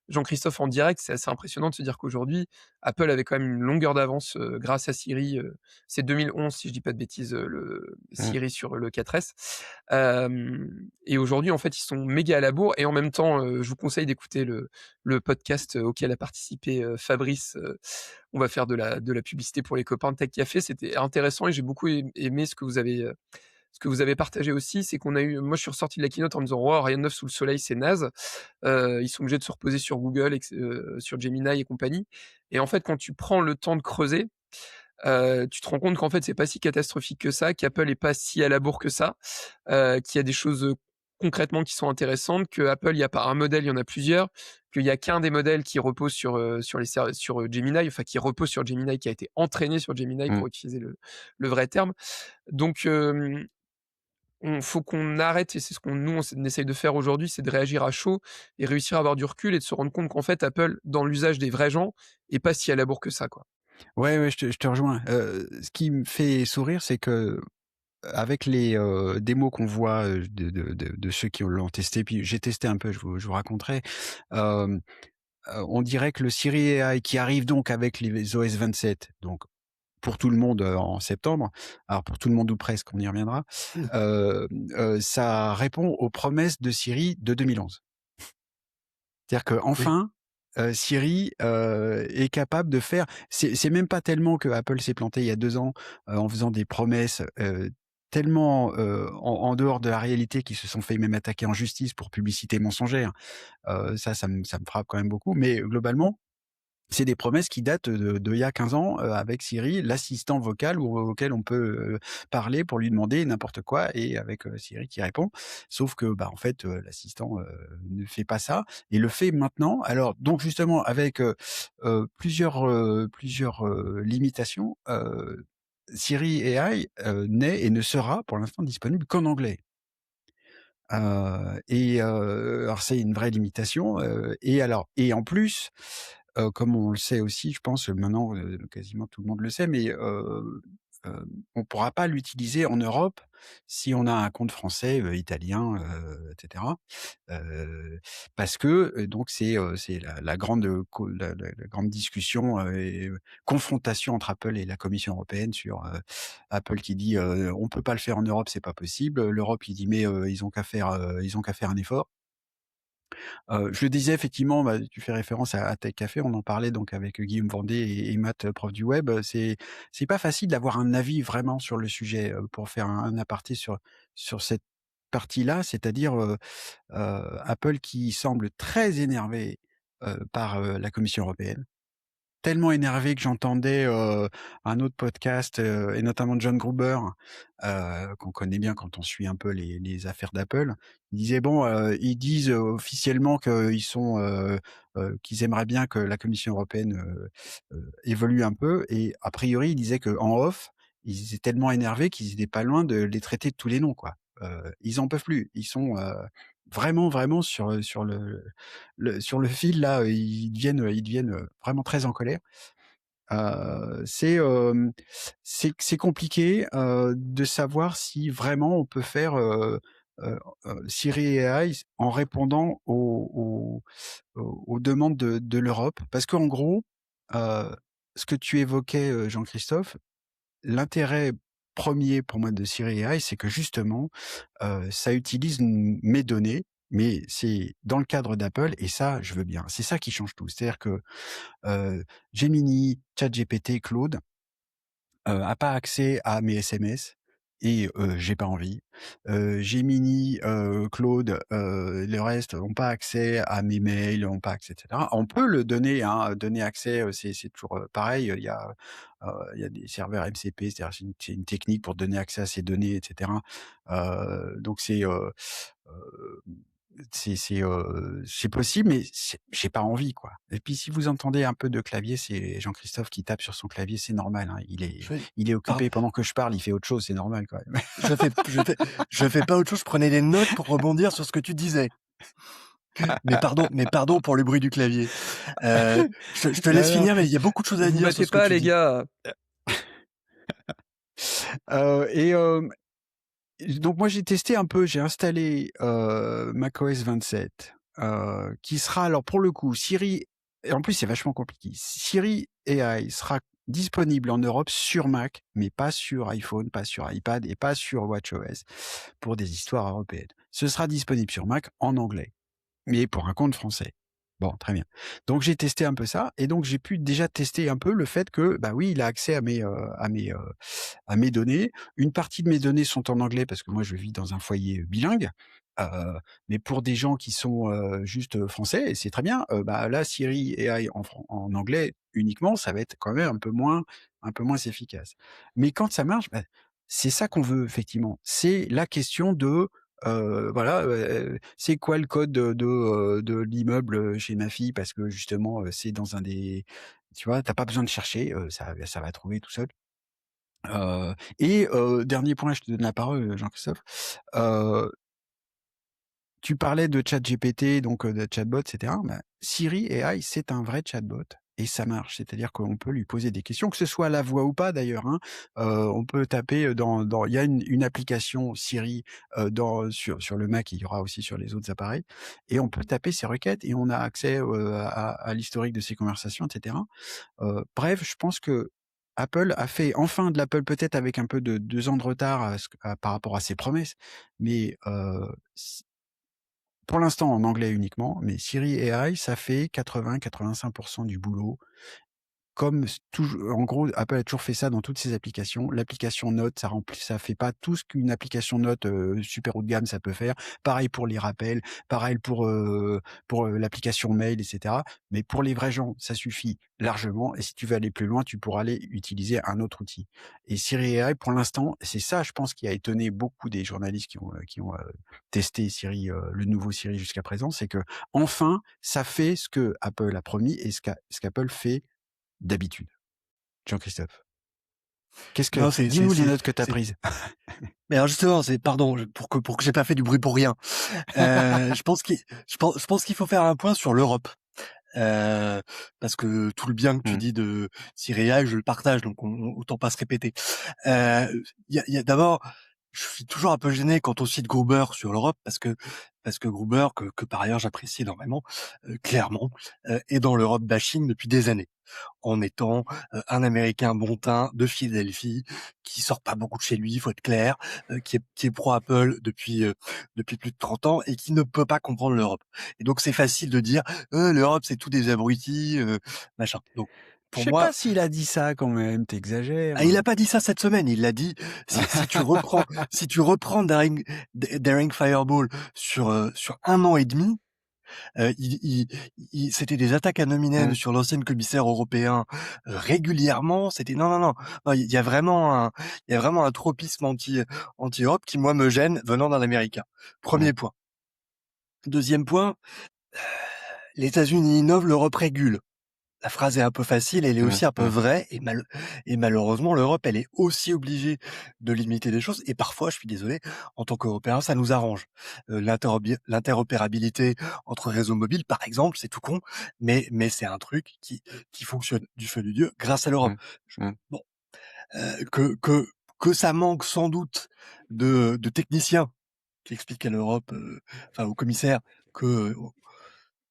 [SPEAKER 3] Jean-Christophe en direct. C'est assez impressionnant de se dire qu'aujourd'hui, Apple avait quand même une longueur d'avance, grâce à Siri. C'est 2011, si je dis pas de bêtises, le
[SPEAKER 2] Mmh.
[SPEAKER 3] Siri sur le 4S. Et aujourd'hui, en fait, ils sont méga à la bourre, et en même temps, je vous conseille d'écouter le podcast, auquel a participé, Fabrice. On va faire de la publicité pour les copains de Tech Café. C'était intéressant et j'ai beaucoup aimé ce que vous avez partagé aussi. C'est qu'on a eu, moi, je suis ressorti de la keynote en me disant: «Waouh, rien de neuf sous le soleil, c'est naze». Ils sont obligés de se reposer sur Google sur Gemini et compagnie. Et en fait, quand tu prends le temps de creuser, tu te rends compte qu'en fait, c'est pas si catastrophique que ça, qu'Apple est pas si à la bourre que ça, qu'il y a des choses, concrètement qui sont intéressantes, qu'Apple, il y a pas un modèle, il y en a plusieurs, qu'il y a qu'un des modèles qui repose sur Gemini, enfin qui repose sur Gemini, qui a été entraîné sur Gemini
[SPEAKER 2] Mmh.
[SPEAKER 3] pour utiliser le vrai terme. Donc faut qu'on arrête, et c'est ce qu'on essaye de faire aujourd'hui, c'est de réagir à chaud et réussir à avoir du recul et de se rendre compte qu'en fait Apple, dans l'usage des vrais gens, est pas si à la bourre que ça, quoi.
[SPEAKER 2] Ouais, ouais, je te rejoins. Ce qui me fait sourire, c'est que avec les, démos qu'on voit, de ceux qui l'ont testé, puis j'ai testé un peu, je vous raconterai. Hem, on dirait que le Siri AI qui arrive donc avec les OS 27, donc pour tout le monde, en septembre, alors pour tout le monde ou presque, on y reviendra,
[SPEAKER 4] Mmh.
[SPEAKER 2] ça répond aux promesses de Siri de 2011. C'est-à-dire
[SPEAKER 4] Oui.
[SPEAKER 2] qu'enfin, Siri, est capable de faire, c'est même pas tellement que Apple s'est planté il y a 2 ans, en faisant des promesses, tellement, en dehors de la réalité, qu'ils se sont fait même attaquer en justice pour publicité mensongère. Ça me frappe quand même beaucoup, mais globalement, c'est des promesses qui datent de il y a 15 ans, avec Siri, l'assistant vocal auquel on peut, parler pour lui demander n'importe quoi, et avec, Siri qui répond. Sauf que, bah, en fait, l'assistant, ne fait pas ça et le fait maintenant. Alors donc justement avec, plusieurs, limitations, Siri AI, n'est et ne sera pour l'instant disponible qu'en anglais. Alors c'est une vraie limitation, et en plus, comme on le sait aussi, je pense, maintenant, quasiment tout le monde le sait, mais on pourra pas l'utiliser en Europe si on a un compte français, italien, et cetera. Parce que, donc c'est la grande, la grande discussion, et confrontation entre Apple et la Commission européenne sur, Apple qui dit, «On peut pas le faire en Europe, c'est pas possible». L'Europe qui dit: «Mais, ils ont qu'à faire un effort». Je le disais effectivement, bah, tu fais référence à Tech Café, on en parlait donc avec Guillaume Vendée et Matt, prof du web. C'est pas facile d'avoir un avis vraiment sur le sujet, pour faire un aparté sur cette partie-là, c'est-à-dire, Apple qui semble très énervé, par, la Commission européenne. Tellement énervé que j'entendais, un autre podcast, et notamment John Gruber, qu'on connaît bien quand on suit un peu les affaires d'Apple. Il disait: «Bon, ils disent, officiellement qu'ils aimeraient bien que la Commission européenne, évolue un peu» et a priori, il disait qu'en off, ils étaient tellement énervés qu'ils étaient pas loin de les traiter de tous les noms, quoi. Ils en peuvent plus. Ils sont, vraiment, vraiment sur sur le fil là, ils deviennent vraiment très en colère. C'est, c'est compliqué, de savoir si vraiment on peut faire, Siri AI en répondant aux demandes de l'Europe. Parce qu'en gros, ce que tu évoquais, Jean-Christophe, l'intérêt premier pour moi de Siri AI, c'est que justement, ça utilise mes données, mais c'est dans le cadre d'Apple et ça, je veux bien. C'est ça qui change tout. C'est-à-dire que, Gemini, ChatGPT, Claude, a pas accès à mes SMS et j'ai pas envie. Gemini, Claude, le reste ont pas accès à mes mails, ont pas accès et cetera. On peut le donner, hein, donner accès, c'est toujours, pareil, il y a des serveurs MCP, c'est-à-dire c'est une technique pour donner accès à ces données et cetera. Donc heu c'est possible, mais j'ai pas envie, quoi. Et puis si vous entendez un peu de clavier, c'est Jean-Christophe qui tape sur son clavier, c'est normal, hein.
[SPEAKER 4] Je fais
[SPEAKER 2] Il est
[SPEAKER 4] pardon,
[SPEAKER 2] occupé pendant que je parle, il fait autre chose, c'est normal quand même.
[SPEAKER 4] je fais pas autre chose, je prenais des notes pour rebondir sur ce que tu disais. Mais pardon pour le bruit du clavier. Je te laisse
[SPEAKER 2] Non, non,
[SPEAKER 4] finir, mais il y a beaucoup de choses à
[SPEAKER 3] Vous
[SPEAKER 4] dire
[SPEAKER 3] battez
[SPEAKER 4] sur ce que
[SPEAKER 3] pas,
[SPEAKER 4] tu
[SPEAKER 3] les
[SPEAKER 4] dis.
[SPEAKER 3] gars.
[SPEAKER 2] et donc moi j'ai testé un peu, j'ai installé, macOS 27, qui sera alors pour le coup Siri et en plus c'est vachement compliqué. Siri AI sera disponible en Europe sur Mac, mais pas sur iPhone, pas sur iPad et pas sur WatchOS pour des histoires européennes. Ce sera disponible sur Mac en anglais, mais pour un compte français. Bon, très bien. Donc j'ai testé un peu ça et donc j'ai pu déjà tester un peu le fait que, bah oui, il a accès à mes données. Une partie de mes données sont en anglais parce que moi je vis dans un foyer bilingue. Heu, mais pour des gens qui sont, juste, français et c'est très bien, bah là Siri AI en anglais uniquement, ça va être quand même un peu moins efficace. Mais quand ça marche, bah, c'est ça qu'on veut effectivement. C'est la question de, voilà, c'est quoi le code de l'immeuble, chez ma fille? Parce que justement, c'est dans un des tu vois? Tu as pas besoin de chercher, ça va trouver tout seul. Et dernier point, je te donne la parole, Jean-Christophe. Heu, Tu parlais de ChatGPT, donc de chatbot et cetera. Bah, Siri AI, c'est un vrai chatbot et ça marche. C'est-à-dire qu'on peut lui poser des questions, que ce soit à la voix ou pas d'ailleurs, hein. On peut taper, dans il y a une application Siri, sur le Mac, il y aura aussi sur les autres appareils et on peut taper ses requêtes et on a accès, à l'historique de ses conversations et cetera. Bref, je pense que Apple a fait enfin de l'Apple peut-être avec un peu de 2 ans de retard par rapport à ses promesses, mais pour l'instant en anglais uniquement, mais Siri AI, ça fait 80-85% du boulot comme en gros, Apple a toujours fait ça dans toutes ses applications. L'application Notes, ça fait pas tout ce qu'une application Notes super haut de gamme ça peut faire. Pareil pour les rappels, pareil pour l'application Mail, etc. Mais pour les vrais gens, ça suffit largement. Et si tu veux aller plus loin, tu pourras aller utiliser un autre outil. Et Siri AI, pour l'instant, c'est ça, je pense, qui a étonné beaucoup des journalistes qui ont testé Siri, le nouveau Siri jusqu'à présent, c'est que enfin, ça fait ce que Apple a promis et ce qu'Apple fait d'habitude. Jean-Christophe.
[SPEAKER 4] Non,
[SPEAKER 2] Dis-nous les notes que tu as
[SPEAKER 4] c'est
[SPEAKER 2] prises.
[SPEAKER 4] mais alors justement, pardon, pour que j'ai pas fait du bruit pour rien. Je pense qu'il faut faire un point sur l'Europe. parce que tout le bien que tu
[SPEAKER 2] Mmh.
[SPEAKER 4] dis de Cyril Hahn, je le partage, donc autant pas se répéter. Il y a d'abord, je suis toujours un peu gêné quand on cite Gruber sur l'Europe parce que Gruber, que par ailleurs j'apprécie énormément, clairement, est dans l'Europe bashing depuis des années, en étant un Américain bon teint de Philadelphie, qui sort pas beaucoup de chez lui, il faut être clair, qui est pro Apple depuis plus de 30 ans et qui ne peut pas comprendre l'Europe. Et donc c'est facile de dire l'Europe c'est tout des abrutis, machin. Donc
[SPEAKER 2] Je
[SPEAKER 4] pour
[SPEAKER 2] sais
[SPEAKER 4] moi,
[SPEAKER 2] pas s'il a dit ça quand même, tu exagères.
[SPEAKER 4] il a pas dit ça cette semaine, il l'a dit si tu reprends Daring Fireball sur 1 an et demi, c'était des attaques ad hominem
[SPEAKER 2] Mmh.
[SPEAKER 4] sur l'ancien commissaire européen régulièrement. C'était non. Non, il y a vraiment un tropisme anti-Europe qui moi me gêne venant d'un Américain.
[SPEAKER 2] Mmh.
[SPEAKER 4] Premier point. Deuxième point, les États-Unis innovent, l'Europe régule. La phrase est un peu facile, elle est
[SPEAKER 2] Mmh.
[SPEAKER 4] aussi un peu
[SPEAKER 2] Mmh.
[SPEAKER 4] vraie, et malheureusement, l'Europe, elle est aussi obligée de limiter des choses, et parfois, je suis désolé, en tant qu'Européens, ça nous arrange. L'interopérabilité entre réseaux mobiles, par exemple, c'est tout con, mais c'est un truc qui fonctionne du feu du Dieu grâce à l'Europe.
[SPEAKER 2] Mmh. Mmh.
[SPEAKER 4] Bon, que ça manque sans doute de techniciens qui expliquent à l'Europe, enfin, au commissaire, que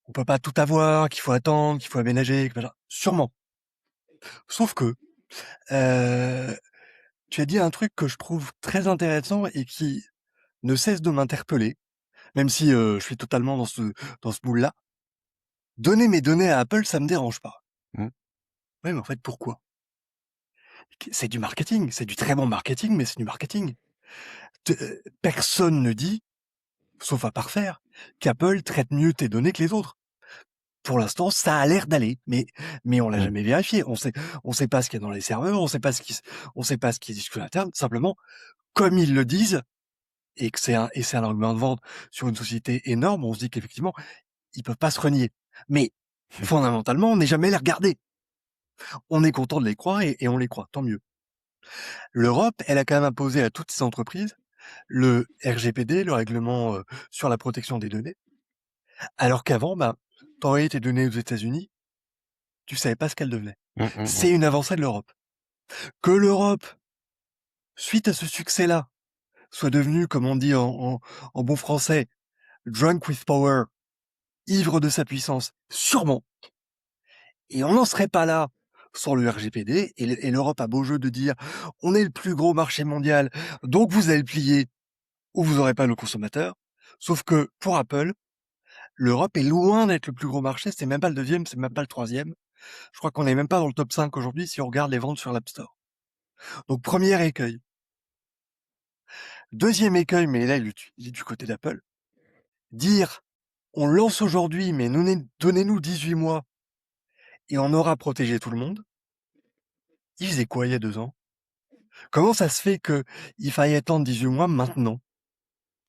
[SPEAKER 4] on peut pas tout avoir, qu'il faut attendre, qu'il faut aménager, que machin. Sûrement. Sauf que, heu, tu as dit un truc que je trouve très intéressant et qui ne cesse de m'interpeller, même si, je suis totalement dans ce moule-là. Donner mes données à Apple, ça me dérange pas.
[SPEAKER 2] Mmh.
[SPEAKER 4] Ouais, mais en fait, pourquoi? C'est du marketing, c'est du très bon marketing, mais c'est du marketing. Personne ne dit, sauf à parfaire, qu'Apple traite mieux tes données que les autres. Pour l'instant, ça a l'air d'aller, mais on l'a
[SPEAKER 2] Mmh.
[SPEAKER 4] jamais vérifié. On sait pas ce qu'il y a dans les serveurs, on sait pas ce qui est discuté à l'interne. Simplement, comme ils le disent, et c'est un argument de vente sur une société énorme, on se dit qu'effectivement, ils peuvent pas se renier. Mais fondamentalement, on n'est jamais les regarder. On est content de les croire et on les croit, tant mieux. L'Europe, elle a quand même imposé à toutes ces entreprises le RGPD, le règlement sur la protection des données, alors qu'avant, ben, t'envoyais tes données aux États-Unis, tu savais pas ce qu'elles devenaient.
[SPEAKER 2] Mmh. Mmh.
[SPEAKER 4] C'est une avancée de l'Europe. Que l'Europe, suite à ce succès-là, soit devenue, comme on dit en bon français, drunk with power, ivre de sa puissance, sûrement. Et on n'en serait pas là sans le RGPD, et l'Europe a beau jeu de dire on est le plus gros marché mondial, donc vous allez le plier ou vous n'aurez pas le consommateur. Sauf que pour Apple, l'Europe est loin d'être le plus gros marché, c'est même pas le deuxième, c'est même pas le troisième. Je crois qu'on n'est même pas dans le top 5 aujourd'hui si on regarde les ventes sur l'App Store. Donc premier écueil. Deuxième écueil, mais là il est du côté d'Apple, dire on lance aujourd'hui, mais donnez-nous 18 mois et on aura protégé tout le monde. Il faisait quoi il y a 2 ans? Comment ça se fait qu'il faille attendre 18 mois maintenant?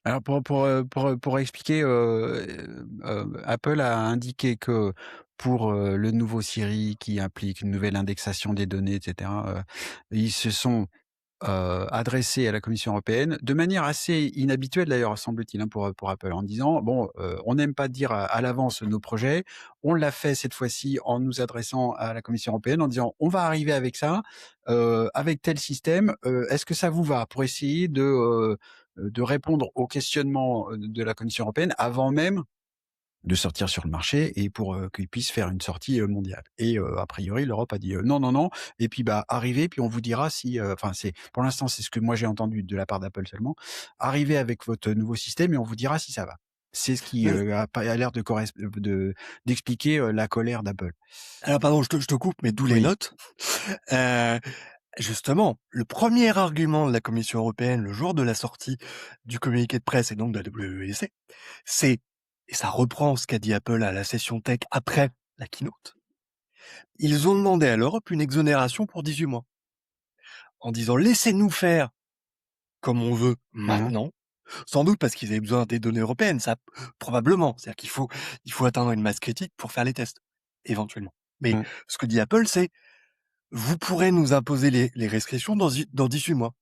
[SPEAKER 2] Alors pour expliquer, Apple a indiqué que pour, le nouveau Siri qui implique une nouvelle indexation des données et cetera, ils se sont adressé à la Commission européenne, de manière assez inhabituelle d'ailleurs, semble-t-il, hein, pour Apple, en disant: «Bon, on n'aime pas dire à l'avance nos projets. On l'a fait cette fois-ci en nous adressant à la Commission européenne, en disant: "On va arriver avec ça, avec tel système, est-ce que ça vous va?" Pour essayer de répondre aux questionnements, de la Commission européenne avant même de sortir sur le marché et pour, qu'ils puissent faire une sortie, mondiale et a priori l'Europe a dit, «Non, non, non» et puis, bah, arrivez puis on vous dira si, enfin c'est pour l'instant c'est ce que moi j'ai entendu de la part d'Apple seulement. «Arrivez avec votre nouveau système et on vous dira si ça va». C'est ce qui,
[SPEAKER 4] Mais
[SPEAKER 2] a l'air d'expliquer, la colère d'Apple.
[SPEAKER 4] alors pardon, je te coupe, mais d'où les
[SPEAKER 2] Oui.
[SPEAKER 4] notes. Heu, Justement, le premier argument de la Commission européenne le jour de la sortie du communiqué de presse et donc de la WWDC, c'est, et ça reprend ce qu'a dit Apple à la session tech après la keynote, ils ont demandé à l'Europe une exonération pour 18 mois, en disant: «Laissez-nous faire comme on veut
[SPEAKER 2] Mmh.
[SPEAKER 4] maintenant». Sans doute parce qu'ils avaient besoin des données européennes, ça probablement. C'est-à-dire il faut atteindre une masse critique pour faire les tests, éventuellement. Mais
[SPEAKER 2] Mmh.
[SPEAKER 4] ce que dit Apple, c'est: «Vous pourrez nous imposer les restrictions dans 18 mois».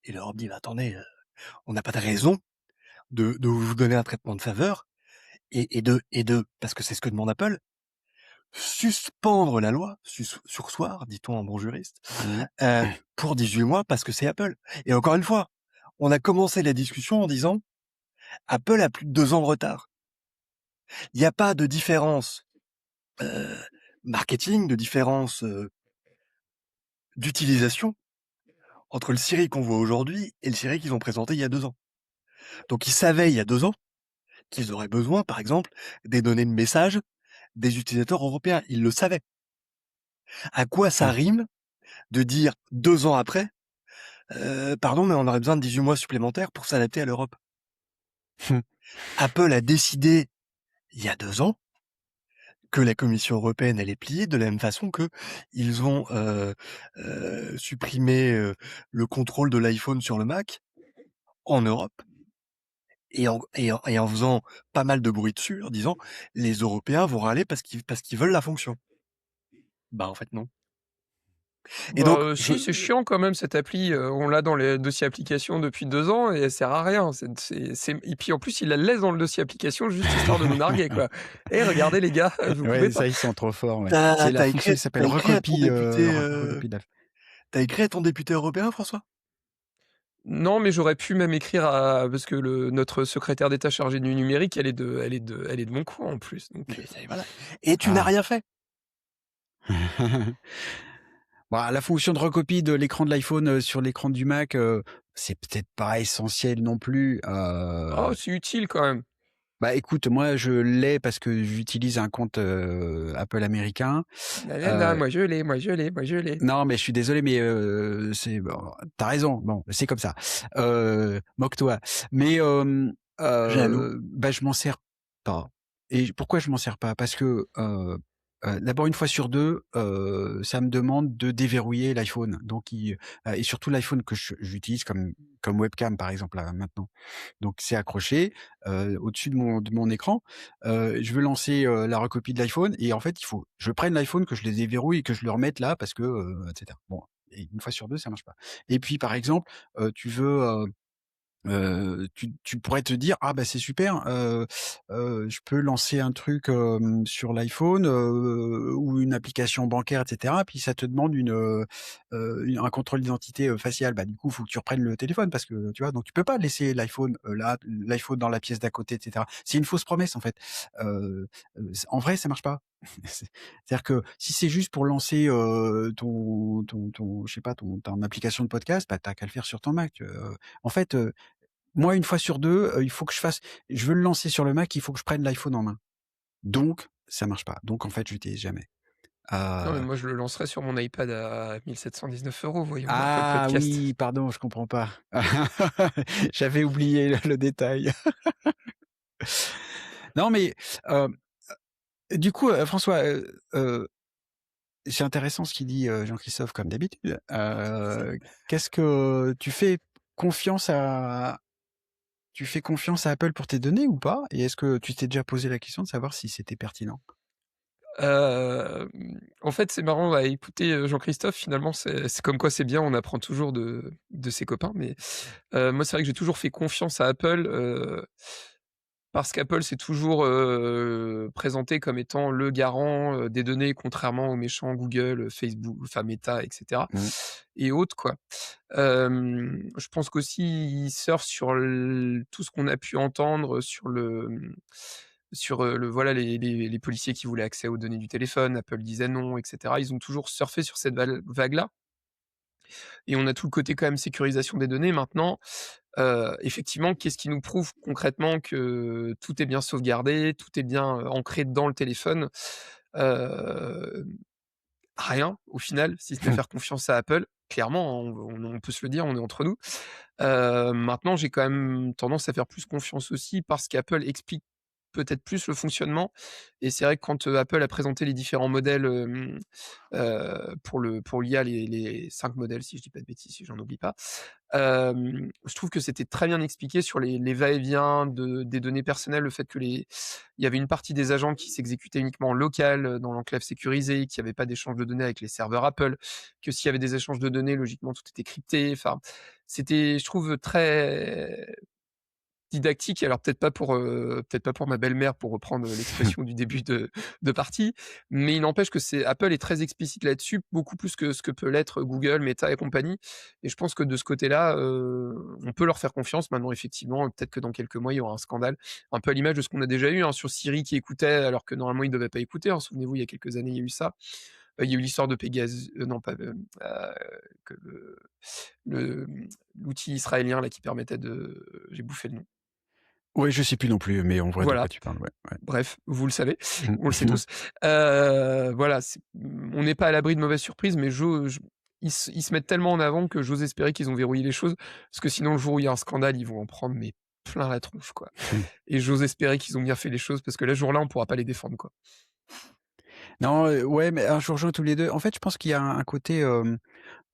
[SPEAKER 4] Et l'Europe dit: «Bah, attendez, on n'a pas de raison de vous donner un traitement de faveur et de» parce que c'est ce que demande Apple, suspendre la loi, surseoir, dit-on en bon juriste,
[SPEAKER 2] Mmh.
[SPEAKER 4] pour 18 mois parce que c'est Apple. Et encore une fois, on a commencé la discussion en disant Apple a plus de 2 ans de retard. Il n'y a pas de différence euh, marketing, de différence d'utilisation entre le Siri qu'on voit aujourd'hui et le Siri qu'ils ont présenté il y a 2 ans. Donc ils savaient il y a 2 ans qu'ils auraient besoin, par exemple, des données de message des utilisateurs européens. Ils le savaient. À quoi ça
[SPEAKER 2] Mmh.
[SPEAKER 4] rime de dire 2 ans après, pardon, mais on aurait besoin de 18 mois supplémentaires pour s'adapter à l'Europe.
[SPEAKER 2] Mmh.
[SPEAKER 4] Apple a décidé il y a 2 ans que la Commission européenne allait plier de la même façon que ils ont supprimé le contrôle de l'iPhone sur le Mac en Europe et en faisant pas mal de bruit dessus, en disant les Européens vont râler parce qu'ils veulent la fonction. Bah en fait non. Et
[SPEAKER 3] Bah,
[SPEAKER 4] donc
[SPEAKER 3] si, c'est chiant quand même cette appli, on l'a dans les dossiers applications depuis 2 ans et elle sert à rien. C'est et puis en plus, ils la laissent dans le dossier application juste histoire de nous narguer, quoi. «Eh regardez les gars, vous pouvez
[SPEAKER 2] Ouais,
[SPEAKER 3] pas».
[SPEAKER 2] ça, ils sont trop forts, ouais.
[SPEAKER 4] t'as
[SPEAKER 2] C'est la
[SPEAKER 4] t'as
[SPEAKER 2] fonction
[SPEAKER 4] écrit
[SPEAKER 2] qui s'appelle
[SPEAKER 4] t'as écrit à ton
[SPEAKER 2] recopie,
[SPEAKER 4] député
[SPEAKER 2] recopie de la
[SPEAKER 4] t'as écrit à ton député européen, François?
[SPEAKER 3] Non, mais j'aurais pu même écrire à parce que notre secrétaire d'État chargée du numérique, elle est de mon coin en plus, donc
[SPEAKER 4] Mais voilà. Et tu n'as
[SPEAKER 2] Ah.
[SPEAKER 4] rien fait.
[SPEAKER 2] Bah, la fonction de recopie de l'écran de l'iPhone, sur l'écran du Mac, c'est peut-être pas essentiel non plus,
[SPEAKER 3] oh, c'est utile quand même.
[SPEAKER 2] bah, écoute, moi, je l'ai parce que j'utilise un compte, Apple américain.
[SPEAKER 3] Nanana, moi je l'ai, moi je l'ai, moi je l'ai.
[SPEAKER 2] Non, mais je suis désolé, mais c'est bon, tu raison, bon, c'est comme ça. Moque-toi. Mais
[SPEAKER 4] Jaloux.
[SPEAKER 2] bah, je m'en sers pas. Et pourquoi je m'en sers pas? Parce que, d'abord, une fois sur 2, ça me demande de déverrouiller l'iPhone. Donc et surtout l'iPhone que j'utilise comme webcam, par exemple, là, maintenant. Donc c'est accroché, au-dessus de mon écran. Je veux lancer, la recopie de l'iPhone et en fait, il faut que je prenne l'iPhone, que je le déverrouille et que je le remette là parce que, et cetera. Bon, et une fois sur 2, ça marche pas. Et puis, par exemple, tu veux, tu pourrais te dire: «Ah bah, c'est super, je peux lancer un truc, sur l'iPhone, ou une application bancaire et cetera», puis ça te demande un contrôle d'identité, facial. Bah, du coup, il faut que tu reprennes le téléphone parce que, tu vois? Donc tu peux pas laisser l'iPhone, là, l'iPhone dans la pièce d'à côté et cetera. C'est une fausse promesse, en fait. En vrai, ça marche pas. C'est-à-dire que si c'est juste pour lancer, ton je sais pas, ton application de podcast, bah, tu qu'à le faire sur ton Mac, en fait, moi, une fois sur 2, il faut que je veux le lancer sur le Mac, il faut que je prenne l'iPhone en main. Donc ça marche pas. Donc en fait, je l'utilise jamais.
[SPEAKER 3] Non, mais
[SPEAKER 2] Heu,
[SPEAKER 3] moi je le lancerai sur mon iPad à 1 719 €, voyons voir, le
[SPEAKER 2] ah
[SPEAKER 3] podcast.
[SPEAKER 2] oui, pardon, je comprends pas. J'avais oublié le détail. Non mais, heu, du coup, François, c'est intéressant ce qu'il dit, Jean-Christophe, comme d'habitude. Qu'est-ce que confiance à tu fais confiance à Apple pour tes données ou pas? Et est-ce que tu t'es déjà posé la question de savoir si c'était pertinent?
[SPEAKER 3] En fait, c'est marrant à écouter, Jean-Christophe, finalement, c'est comme quoi c'est bien, on apprend toujours de ses copains, mais moi, c'est vrai que j'ai toujours fait confiance à Apple, parce qu'Apple s'est toujours, présenté comme étant le garant, des données, contrairement aux méchants Google, Facebook, enfin Meta et cetera
[SPEAKER 2] Mmh.
[SPEAKER 3] et autres, quoi. Je pense qu'aussi ils surfent sur tout ce qu'on a pu entendre sur voilà les policiers qui voulaient accès aux données du téléphone, Apple disait non et cetera. Ils ont toujours surfé sur cette vague-là et on a tout le côté quand même sécurisation des données maintenant. Effectivement, qu'est-ce qui nous prouve concrètement que tout est bien sauvegardé, tout est bien, ancré dans le téléphone? Heu, Rien au final, si ce n'est faire confiance à Apple. Clairement, on peut se le dire, on est entre nous. Maintenant, j'ai quand même tendance à faire plus confiance aussi parce qu'Apple explique peut-être plus le fonctionnement et c'est vrai que quand, Apple a présenté les différents modèles, pour l'IA, les 5 modèles si je dis pas de bêtises, si j'en oublie pas. Je trouve que c'était très bien expliqué sur les va-et-vient des données personnelles, le fait que il y avait une partie des agents qui s'exécutaient uniquement en local, dans l'enclave sécurisée, qu'il y avait pas d'échange de données avec les serveurs Apple, que s'il y avait des échanges de données, logiquement tout était crypté. Enfin, c'était, je trouve, très didactique. Alors peut-être pas pour ma belle-mère, pour reprendre l'expression du début de partie, mais il n'empêche que Apple est très explicite là-dessus, beaucoup plus que ce que peut l'être Google, Meta et compagnie. Et je pense que de ce côté-là, on peut leur faire confiance. Maintenant, effectivement, peut-être que dans quelques mois, il y aura un scandale, un peu à l'image de ce qu'on a déjà eu, hein, sur Siri qui écoutait alors que normalement il ne devait pas écouter, hein. Souvenez-vous, il y a quelques années, il y a eu ça. Il y a eu l'histoire de Pegasus, non pas, que le, l'outil israélien là qui permettait j'ai bouffé le nom.
[SPEAKER 2] Ouais, je sais plus non plus, mais on voit de quoi
[SPEAKER 3] Voilà,
[SPEAKER 2] tu parles, ouais, ouais.
[SPEAKER 3] bref, vous le savez, on le sait
[SPEAKER 2] Mmh.
[SPEAKER 3] tous. Voilà, on n'est pas à l'abri de mauvaises surprises, mais ils se mettent tellement en avant que j'ose espérer qu'ils ont verrouillé les choses, parce que sinon le jour où il y a un scandale, ils vont en prendre mais plein la tronche, quoi. Et j'ose espérer qu'ils ont bien fait les choses, parce que là, ce jour-là, on pourra pas les défendre, quoi.
[SPEAKER 2] Non, ouais, mais je vous rejoins tous les 2. En fait, je pense qu'il y a un côté,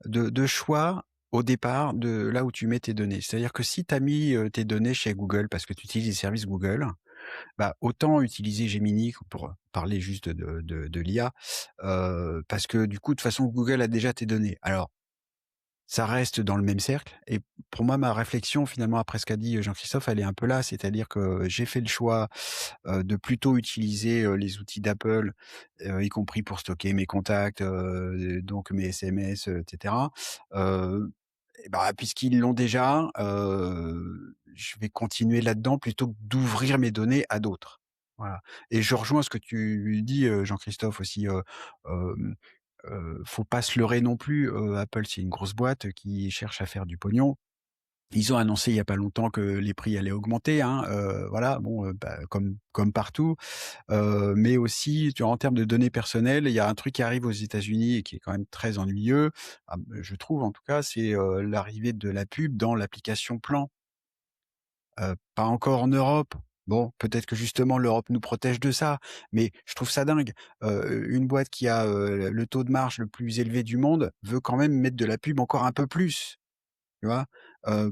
[SPEAKER 2] de choix au départ de là où tu mets tes données. C'est-à-dire que si tu as mis, tes données chez Google parce que tu utilises les services Google, bah, autant utiliser Gemini pour parler juste de l'IA, parce que du coup, de toute façon, Google a déjà tes données. Alors, ça reste dans le même cercle et pour moi, ma réflexion finalement après ce qu'a dit Jean-Christophe, elle est un peu là. C'est-à-dire que j'ai fait le choix, de plutôt utiliser, les outils d'Apple, y compris pour stocker mes contacts, donc mes SMS, et cetera. Et bah, puisqu'ils l'ont déjà, je vais continuer là-dedans plutôt que d'ouvrir mes données à d'autres. Voilà et je rejoins ce que tu dis, Jean-Christophe aussi, faut pas se leurrer non plus, Apple, c'est une grosse boîte qui cherche à faire du pognon. Ils ont annoncé il y a pas longtemps que les prix allaient augmenter, hein, voilà, bon, bah, comme partout, mais aussi, tu vois, en termes de données personnelles, il y a un truc qui arrive aux États-Unis et qui est quand même très ennuyeux, je trouve en tout cas, c'est, l'arrivée de la pub dans l'application Plan. Pas encore en Europe. Bon, peut-être que justement l'Europe nous protège de ça, mais je trouve ça dingue. Une boîte qui a, le taux de marge le plus élevé du monde veut quand même mettre de la pub encore un peu plus. Tu vois?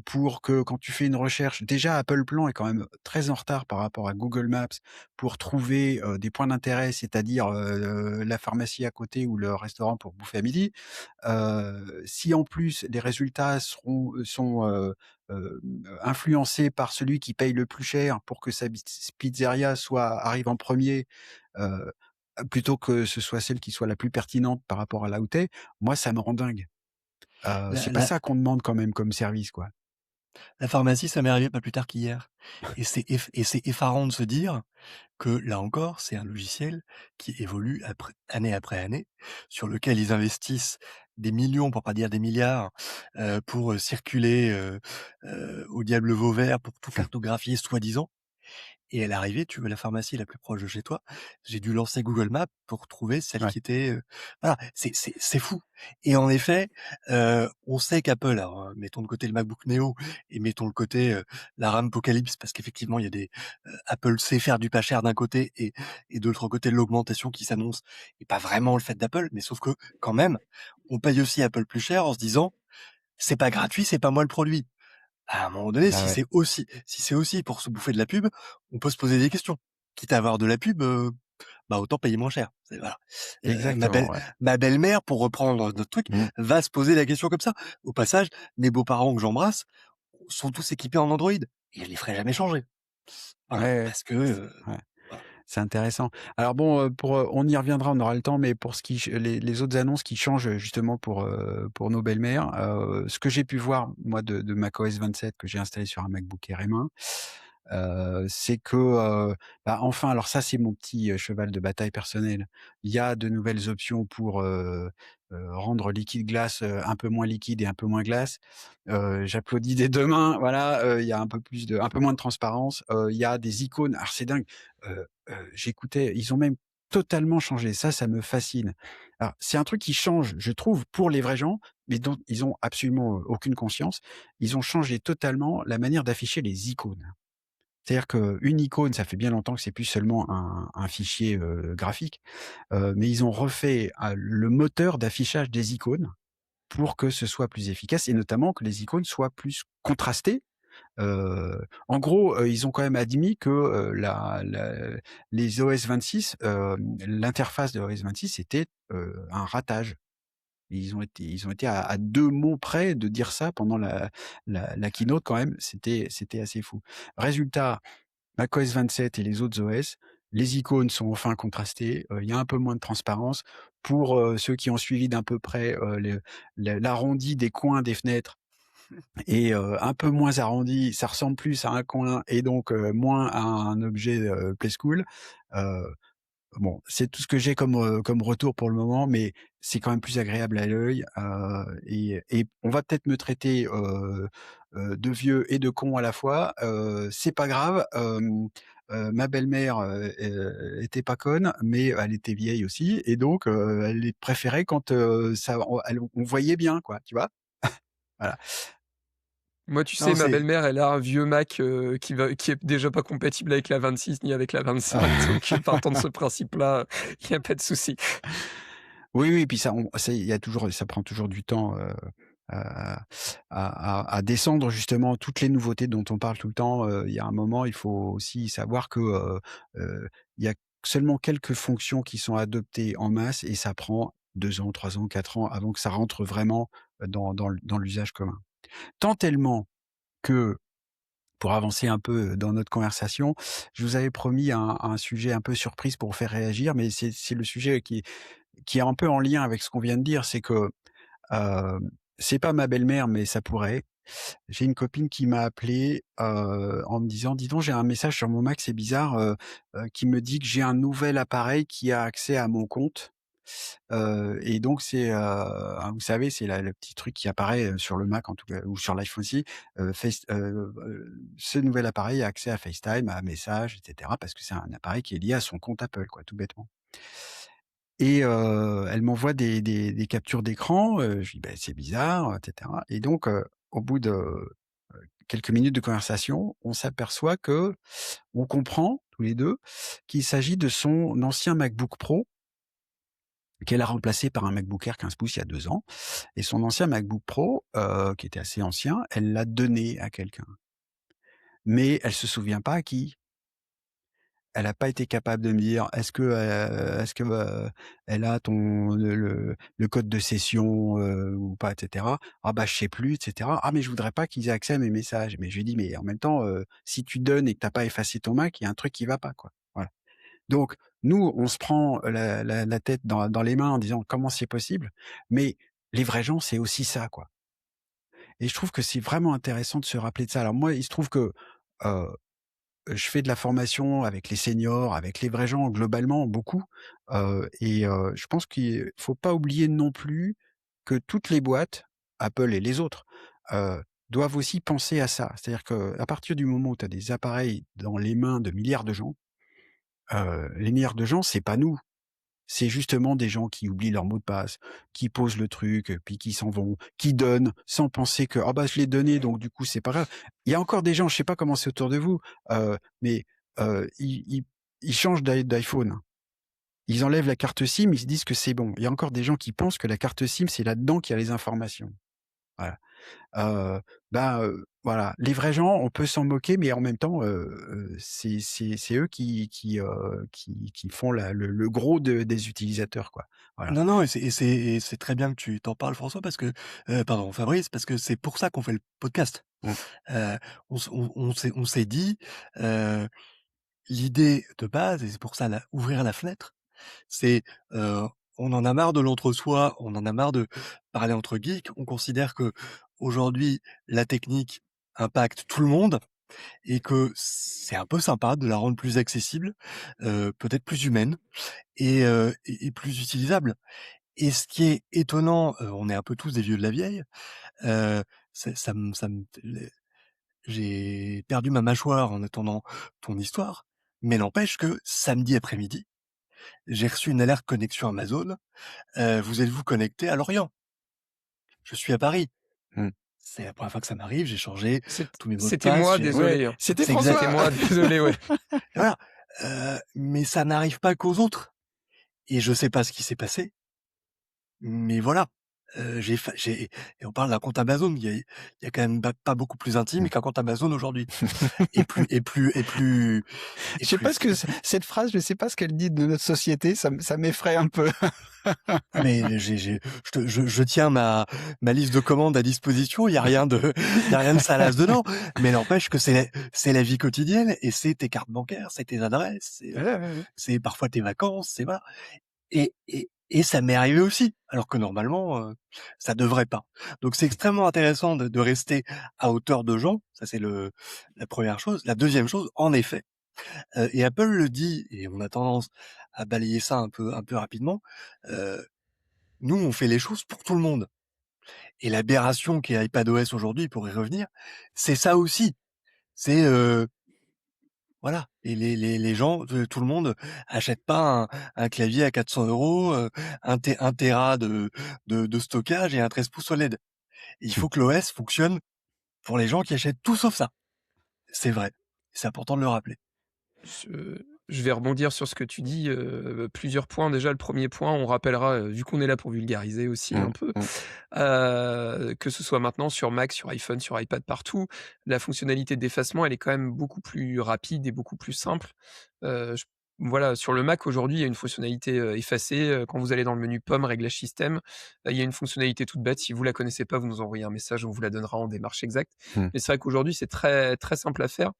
[SPEAKER 2] Pour que quand tu fais une recherche déjà Apple Plan est quand même très en retard par rapport à Google Maps pour trouver, des points d'intérêt, c'est-à-dire, la pharmacie à côté ou le restaurant pour bouffer à midi. Si en plus les résultats sont, influencés par celui qui paye le plus cher pour que sa pizzeria arrive en premier, er plutôt que ce soit celle qui soit la plus pertinente par rapport à là où tu es, moi ça me rend dingue.
[SPEAKER 6] La
[SPEAKER 2] C'est pas
[SPEAKER 6] la
[SPEAKER 2] ça qu'on demande quand même comme service, quoi.
[SPEAKER 6] la pharmacie, ça m'est arrivé pas plus tard qu'hier et c'est effarant de se dire que, là encore, c'est un logiciel qui évolue année après année, sur lequel ils investissent des millions, pour pas dire des milliards, pour, circuler, au diable Vauvert, pour tout cartographier soi-disant. Et à l'arrivée, tu veux la pharmacie la plus proche de chez toi, j'ai dû lancer Google Maps pour trouver celle
[SPEAKER 2] Ouais.
[SPEAKER 6] qui était, voilà, c'est fou. Et en effet, on sait qu'Apple, alors, mettons de côté le MacBook Neo et mettons de côté, la RAM Apocalypse parce qu'effectivement il y a Apple sait faire du pas cher d'un côté et de l'autre côté l'augmentation qui s'annonce et pas vraiment le fait d'Apple, mais sauf que quand même, on paye aussi Apple plus cher en se disant: «C'est pas gratuit, c'est pas moi le produit». À un moment donné,
[SPEAKER 2] Bah, ouais.
[SPEAKER 6] si c'est aussi pour se bouffer de la pub, on peut se poser des questions. Quitte à avoir de la pub, bah, autant payer moins cher. C'est voilà.
[SPEAKER 2] Exactement, ouais.
[SPEAKER 6] Ma belle-mère, pour reprendre notre truc,
[SPEAKER 2] Mmh.
[SPEAKER 6] va se poser la question comme ça. Au passage, mes beaux-parents que j'embrasse sont tous équipés en Android et je les ferai jamais changer.
[SPEAKER 2] Ouais,
[SPEAKER 6] Voilà,
[SPEAKER 2] ouais.
[SPEAKER 6] parce que,
[SPEAKER 2] Ouais.
[SPEAKER 6] voilà.
[SPEAKER 2] C'est intéressant. Alors bon, on y reviendra, on aura le temps, mais pour ce qui les autres annonces qui changent, justement pour nos belles-mères, ce que j'ai pu voir moi de macOS 27 que j'ai installé sur un MacBook Air M1, c'est que, bah, enfin alors ça c'est mon petit, cheval de bataille personnel. Il y a de nouvelles options pour, rendre liquide glace, un peu moins liquide et un peu moins glace. J'applaudis des 2 mains, voilà, il y a un peu moins de transparence, il y a des icônes, alors c'est dingue, j'écoutais ils ont même totalement changé, ça me fascine. Alors c'est un truc qui change, je trouve, pour les vrais gens, mais dont ils ont absolument, aucune conscience. Ils ont changé totalement la manière d'afficher les icônes. C'est-à-dire qu'une icône, ça fait bien longtemps que c'est plus seulement un fichier, graphique, mais ils ont refait, le moteur d'affichage des icônes pour que ce soit plus efficace et notamment que les icônes soient plus contrastées. En gros, ils ont quand même admis que, les OS 26, l'interface de OS 26 était, un ratage. Ils ont été à 2 mots près de dire ça pendant la keynote quand même, c'était assez fou. Résultat, macOS 27 et les autres OS, les icônes sont enfin contrastées, il y a un peu moins de transparence. Pour, ceux qui ont suivi d'un peu près, l'arrondi des coins des fenêtres est, un peu moins arrondi, ça ressemble plus à un coin et donc, moins à un objet, Play School. Heu Bon, c'est tout ce que j'ai comme retour pour le moment, mais c'est quand même plus agréable à l'œil, et on va peut-être me traiter, de vieux et de con à la fois, c'est pas grave, ma belle-mère, était pas conne, mais elle était vieille aussi et donc elle les préférait quand, ça on voyait bien quoi, tu vois? Voilà.
[SPEAKER 3] Moi, tu
[SPEAKER 6] Non,
[SPEAKER 3] sais, ma
[SPEAKER 6] c'est
[SPEAKER 3] belle-mère, elle a un vieux Mac, qui est déjà pas compatible avec la 26 ni avec la 25, donc partant de ce principe-là, il y a pas de souci.
[SPEAKER 2] Oui, oui, puis il y a toujours ça prend toujours du temps, à à descendre justement toutes les nouveautés dont on parle tout le temps, il y a un moment, il faut aussi savoir que, il y a seulement quelques fonctions qui sont adoptées en masse et ça prend 2 ans, 3 ans, 4 ans avant que ça rentre vraiment, dans l'usage commun. Tant tellement que, pour avancer un peu dans notre conversation, je vous avais promis un sujet un peu surprise pour vous faire réagir, mais c'est le sujet qui est un peu en lien avec ce qu'on vient de dire. C'est que, c'est pas ma belle-mère, mais ça pourrait. J'ai une copine qui m'a appelé, en me disant: «Dis donc, j'ai un message sur mon Mac, c'est bizarre, qui me dit que j'ai un nouvel appareil qui a accès à mon compte». Et donc c'est, vous savez, c'est le petit truc qui apparaît, sur le Mac en tout cas ou sur l'iPhone aussi, ce nouvel appareil a accès à FaceTime, à Messages et cetera parce que c'est un appareil qui est lié à son compte Apple quoi, tout bêtement. Et elle m'envoie des captures d'écran, je dis: «Beh, c'est bizarre», et cetera et donc au bout de, quelques minutes de conversation, on s'aperçoit que on comprend tous les 2 qu'il s'agit de son ancien MacBook Pro qu'elle a remplacé par un MacBook Air 15 pouces il y a 2 ans et son ancien MacBook Pro, qui était assez ancien, elle l'a donné à quelqu'un. Mais elle se souvient pas à qui. Elle a pas été capable de me dire: «Est-ce que, elle a le code de session, ou pas?» et cetera. «Ah bah, je sais plus» et cetera. «Ah mais je voudrais pas qu'ils aient accès à mes messages». Mais je lui dis: «Mais en même temps, si tu donnes et que tu as pas effacé ton Mac, il y a un truc qui va pas, quoi». Voilà. Donc nous, on se prend la tête dans les mains en disant: «Comment c'est possible?» mais les vrais gens, c'est aussi ça, quoi et je trouve que c'est vraiment intéressant de se rappeler de ça. Alors moi, il se trouve que, heu je fais de la formation avec les seniors, avec les vrais gens, globalement, beaucoup, je pense qu'il faut pas oublier non plus que toutes les boîtes, Apple et les autres, doivent aussi penser à ça. C'est-à-dire qu'à partir du moment où tu as des appareils dans les mains de milliards de gens, les milliards de gens, c'est pas nous. C'est justement des gens qui oublient leur mot de passe, qui posent le truc, puis qui s'en vont, qui donnent sans penser que: «Ah bah, je l'ai donné donc du coup c'est pas grave». Il y a encore des gens, je sais pas comment c'est autour de vous, mais ils changent d'iPhone. Ils enlèvent la carte SIM, ils se disent que c'est bon. Il y a encore des gens qui pensent que la carte SIM, c'est là-dedans qu'il y a les informations. Voilà. Voilà, les vrais gens, on peut s'en moquer, mais en même temps, c'est eux qui font le gros des utilisateurs, quoi. Voilà.
[SPEAKER 6] non, non, et c'est très bien que tu t'en parles, François, parce que, pardon, Fabrice, parce que c'est pour ça qu'on fait le podcast.
[SPEAKER 2] Mmh.
[SPEAKER 6] On s'est dit, heu, l'idée de base, et c'est pour ça ouvrir la fenêtre, c'est, on en a marre de l'entre-soi, on en a marre de parler entre geeks. On considère que aujourd'hui la technique impacte tout le monde et que c'est un peu sympa de la rendre plus accessible, peut-être plus humaine et plus utilisable. Et ce qui est étonnant, on est un peu tous des vieux de la vieille, c'est ça me j'ai perdu ma mâchoire en attendant ton histoire, mais n'empêche que samedi après-midi, j'ai reçu une alerte connexion Amazon. Vous êtes-vous connecté à Lorient? Je suis à Paris.
[SPEAKER 2] Mmh.
[SPEAKER 6] C'est la première fois que ça m'arrive, j'ai changé tous mes mots de
[SPEAKER 3] C'était
[SPEAKER 6] passe,
[SPEAKER 3] moi,
[SPEAKER 6] j'ai
[SPEAKER 3] désolé, hein.
[SPEAKER 2] c'était
[SPEAKER 6] c'est
[SPEAKER 2] François!
[SPEAKER 3] C'était moi, désolé, ouais.
[SPEAKER 6] voilà, mais ça n'arrive pas qu'aux autres et je sais pas ce qui s'est passé, mais voilà. j'ai et on parle d'un compte Amazon, il y a quand même pas beaucoup plus intime qu'un compte Amazon aujourd'hui. Et plus et plus et plus
[SPEAKER 2] Je sais pas ce que cette phrase, je sais pas ce qu'elle dit de notre société, ça m'effraie un peu.
[SPEAKER 6] mais je tiens ma liste de commandes à disposition, il y a rien de salace dedans, mais n'empêche que c'est la vie quotidienne et c'est tes cartes bancaires, c'est tes adresses,
[SPEAKER 2] Ouais.
[SPEAKER 6] c'est parfois tes vacances, c'est voilà. Et ça m'est arrivé aussi, alors que normalement, ça devrait pas. Donc c'est extrêmement intéressant de rester à hauteur de gens, ça c'est la première chose. La deuxième chose, en effet, et Apple le dit, et on a tendance à balayer ça un peu rapidement, nous on fait les choses pour tout le monde. Et l'aberration qu'est iPadOS aujourd'hui, pour y revenir, c'est ça aussi. C'est voilà. Et les gens, tout le monde achète pas un clavier à 400 €, 1 téra de stockage et un 13 pouces OLED. Il faut que l'OS fonctionne pour les gens qui achètent tout sauf ça. C'est vrai. C'est important de le rappeler.
[SPEAKER 3] Je vais rebondir sur ce que tu dis, plusieurs points. Déjà, le premier point, on rappellera, vu qu'on est là pour vulgariser aussi un peu, que ce soit maintenant sur Mac, sur iPhone, sur iPad, partout, la fonctionnalité d'effacement, elle est quand même beaucoup plus rapide et beaucoup plus simple. Je Voilà, sur le Mac aujourd'hui, il y a une fonctionnalité, effacer, quand vous allez dans le menu Pomme, réglages système, il y a une fonctionnalité toute bête. Si vous la connaissez pas, vous nous envoyez un message, on vous la donnera en démarche exacte.
[SPEAKER 1] Mmh.
[SPEAKER 3] Mais c'est vrai qu'aujourd'hui, c'est très, très simple à faire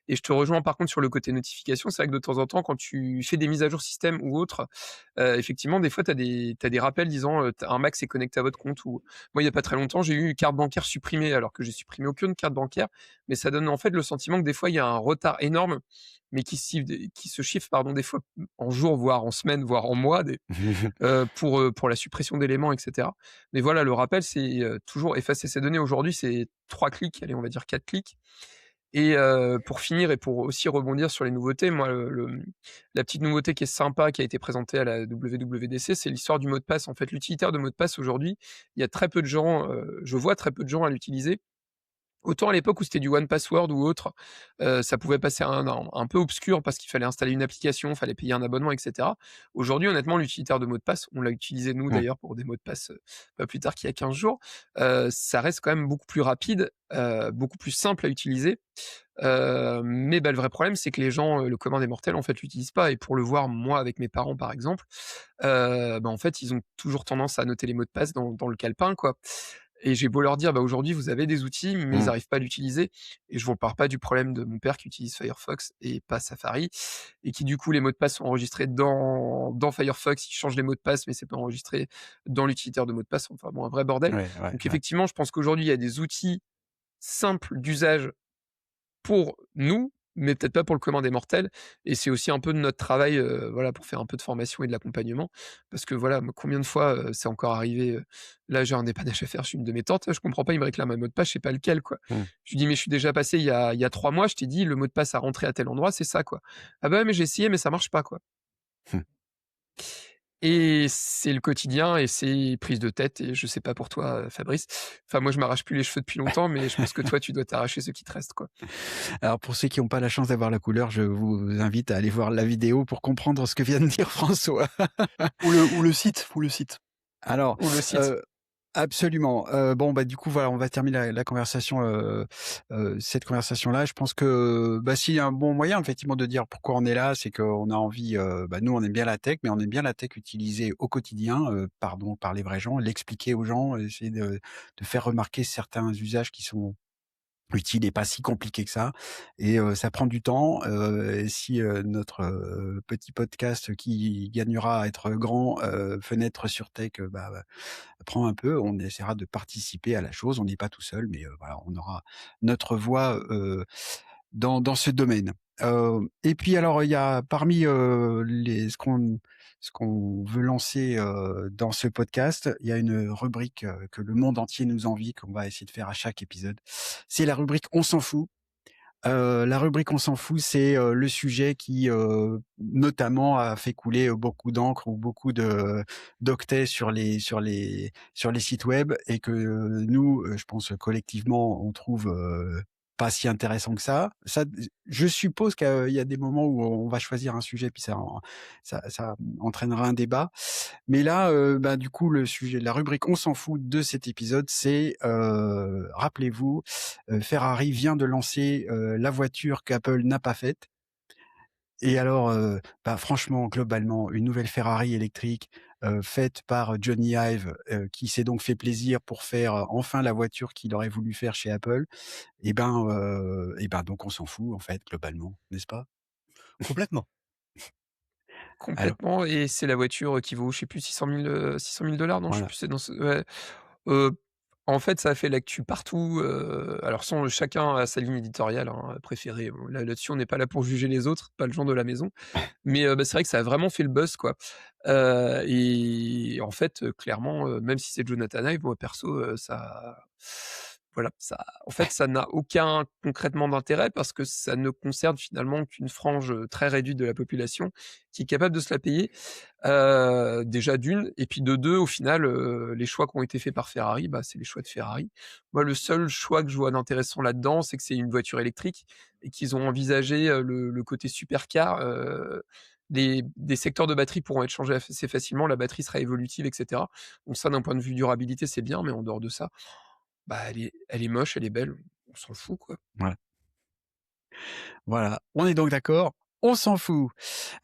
[SPEAKER 3] et je te rejoins par contre sur le côté notification. C'est vrai que de temps en temps, quand tu fais des mises à jour système ou autre, effectivement, des fois, tu as des rappels disant, un Mac s'est connecté à votre compte ou moi, il y a pas très longtemps, j'ai eu une carte bancaire supprimée alors que j'ai supprimé aucune carte bancaire, mais ça donne en fait le sentiment que des fois, il y a un retard énorme, mais qui se chiffre pardon, des fois en jours, voire en semaines, voire en mois, pour la suppression d'éléments, et cetera. Mais voilà, le rappel, c'est, toujours effacer ces données. Aujourd'hui, c'est 3 clics, allez, on va dire 4 clics et pour finir et pour aussi rebondir sur les nouveautés, moi, la petite nouveauté qui est sympa, qui a été présentée à la WWDC, c'est l'histoire du mot de passe. En fait, l'utilitaire de mot de passe aujourd'hui, il y a très peu de gens, je vois très peu de gens à l'utiliser. Autant à l'époque où c'était du one password ou autre, ça pouvait passer un peu obscur parce qu'il fallait installer une application, fallait payer un abonnement et cetera. Aujourd'hui, honnêtement, l'utilitaire de mot de passe, on l'a utilisé nous
[SPEAKER 1] Mmh.
[SPEAKER 3] d'ailleurs pour des mots de passe, pas plus tard qu'il y a 15 jours, ça reste quand même beaucoup plus rapide, beaucoup plus simple à utiliser, mais bah, le vrai problème, c'est que les gens, le commun des mortels, en fait, l'utilisent pas et pour le voir, moi, avec mes parents, par exemple, bah, en fait, ils ont toujours tendance à noter les mots de passe dans le calepin, quoi. Et j'ai beau leur dire: «Bah, aujourd'hui, vous avez des outils», mais ils
[SPEAKER 1] Mmh.
[SPEAKER 3] arrivent pas à l'utiliser et je vous parle pas du problème de mon père qui utilise Firefox et pas Safari et qui, du coup, les mots de passe sont enregistrés dans Firefox. Il change les mots de passe, mais c'est pas enregistré dans l'utilitaire de mots de passe. Enfin bon, un vrai bordel. Donc
[SPEAKER 2] Ouais.
[SPEAKER 3] effectivement, je pense qu'aujourd'hui, il y a des outils simples d'usage pour nous, mais peut-être pas pour le commun des mortels et c'est aussi un peu de notre travail, voilà, pour faire un peu de formation et de l'accompagnement. Parce que voilà, moi, combien de fois, c'est encore arrivé, là, j'ai un dépannage à faire chez une de mes tantes, je comprends pas, il me réclame un mot de passe, je sais pas lequel, quoi.
[SPEAKER 1] Mmh.
[SPEAKER 3] Je lui dis: «Mais je suis déjà passé il y a 3 mois, je t'ai dit le mot de passe à rentrer à tel endroit, c'est ça, quoi». «Ah bah ouais, mais j'ai essayé, mais ça marche pas, quoi».
[SPEAKER 1] Mmh.
[SPEAKER 3] Et c'est le quotidien et c'est prise de tête et je sais pas pour toi, Fabrice. Enfin, moi, je m'arrache plus les cheveux depuis longtemps, mais je pense que toi, tu dois t'arracher ceux qui te restent, quoi.
[SPEAKER 2] Alors pour ceux qui n'ont pas la chance d'avoir la couleur, je vous invite à aller voir la vidéo pour comprendre ce que vient de dire François.
[SPEAKER 6] Ou le site.
[SPEAKER 2] Alors,
[SPEAKER 3] Ou le site.
[SPEAKER 2] heu, absolument. Bon, bah, du coup, voilà, on va terminer la conversation, cette conversation-là. Je pense que, bah, s'il y a un bon moyen effectivement de dire pourquoi on est là, c'est qu'on a envie, bah, nous, on aime bien la tech, mais on aime bien la tech utilisée au quotidien, par les vrais gens, l'expliquer aux gens, essayer de faire remarquer certains usages qui sont utile et pas si compliqué que ça et ça prend du temps, et si, notre, petit podcast qui gagnera à être grand, Fenêtre sur Tech, prend un peu, on essaiera de participer à la chose. On n'est pas tout seul, mais voilà, on aura notre voix, dans ce domaine. Et puis alors il y a parmi, les ce qu'on veut lancer, dans ce podcast, il y a une rubrique, que le monde entier nous envie, qu'on va essayer de faire à chaque épisode. C'est la rubrique «On s'en fout». La rubrique «On s'en fout», c'est, le sujet qui, notamment a fait couler, beaucoup d'encre ou beaucoup d'octets sur les sites web et que, nous, je pense collectivement, on trouve, pas si intéressant que ça. Je suppose qu'il y a des moments où on va choisir un sujet, puis ça entraînera un débat. Mais là, du coup, le sujet, la rubrique "On s'en fout" de cet épisode, c'est rappelez-vous, Ferrari vient de lancer la voiture qu'Apple n'a pas faite. Et alors, franchement, globalement, une nouvelle Ferrari électrique faite par Johnny Ive, qui s'est donc fait plaisir pour faire enfin la voiture qu'il aurait voulu faire chez Apple. Donc on s'en fout en fait, globalement, n'est-ce pas?
[SPEAKER 6] Complètement.
[SPEAKER 2] Alors
[SPEAKER 3] Complètement, et c'est la voiture qui vaut, je sais plus, 600 000 $, non, je sais
[SPEAKER 2] voilà.
[SPEAKER 3] plus, c'est dans ce ouais. Heu, En fait, ça a fait l'actu partout, alors chacun a sa ligne éditoriale, hein, préférée. Bon, là-dessus, on n'est pas là pour juger les autres, pas le genre de la maison. Mais, c'est vrai que ça a vraiment fait le buzz, quoi. Et en fait, clairement, même si c'est Jonathan Ive, moi perso, ça voilà, ça en fait, ça n'a aucun concrètement d'intérêt parce que ça ne concerne finalement qu'une frange, très réduite de la population qui est capable de se la payer. Déjà d'une, et puis de 2, au final, les choix qui ont été faits par Ferrari, c'est les choix de Ferrari. Moi, le seul choix que je vois d'intéressant là-dedans, c'est que c'est une voiture électrique et qu'ils ont envisagé, le côté supercar. Des secteurs de batterie pourront être changés assez facilement, la batterie sera évolutive, et cetera. Donc ça, d'un point de vue durabilité, c'est bien, mais en dehors de ça, elle est moche, elle est belle, on s'en fout, quoi.
[SPEAKER 2] Voilà. Voilà, on est donc d'accord, on s'en fout.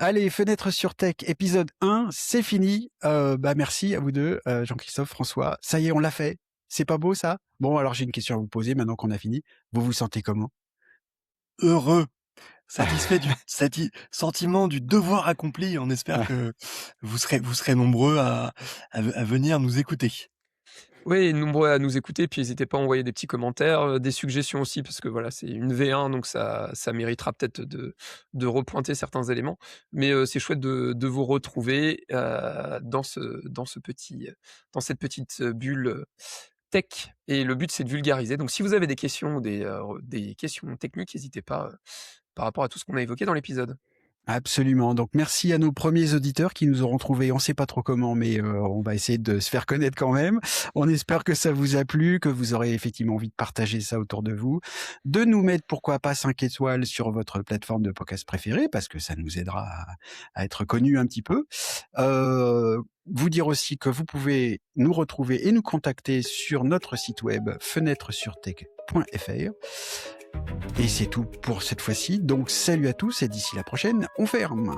[SPEAKER 2] Allez, Fenêtre sur Tech, épisode 1, c'est fini. Merci à vous deux, Jean-Christophe, François. Ça y est, on l'a fait. C'est pas beau ça? Bon, alors j'ai une question à vous poser maintenant qu'on a fini. Vous vous sentez comment?
[SPEAKER 6] Heureux, satisfait du sentiment du devoir accompli. On espère que vous serez nombreux à venir nous écouter.
[SPEAKER 3] Oui, nombreux à nous écouter, puis n'hésitez pas à envoyer des petits commentaires, des suggestions aussi, parce que voilà, c'est une V1, donc ça méritera peut-être de repointer certains éléments. Mais c'est chouette de vous retrouver dans cette petite bulle tech. Et le but, c'est de vulgariser. Donc si vous avez des questions ou des questions techniques, n'hésitez pas par rapport à tout ce qu'on a évoqué dans l'épisode.
[SPEAKER 2] Absolument. Donc merci à nos premiers auditeurs qui nous auront trouvés. On sait pas trop comment, mais on va essayer de se faire connaître quand même. On espère que ça vous a plu, que vous aurez effectivement envie de partager ça autour de vous, de nous mettre pourquoi pas 5 étoiles sur votre plateforme de podcast préférée, parce que ça nous aidera à être connus un petit peu. Vous dire aussi que vous pouvez nous retrouver et nous contacter sur notre site web fenêtresurtech.fr. Et c'est tout pour cette fois-ci. Donc salut à tous et d'ici la prochaine, on ferme.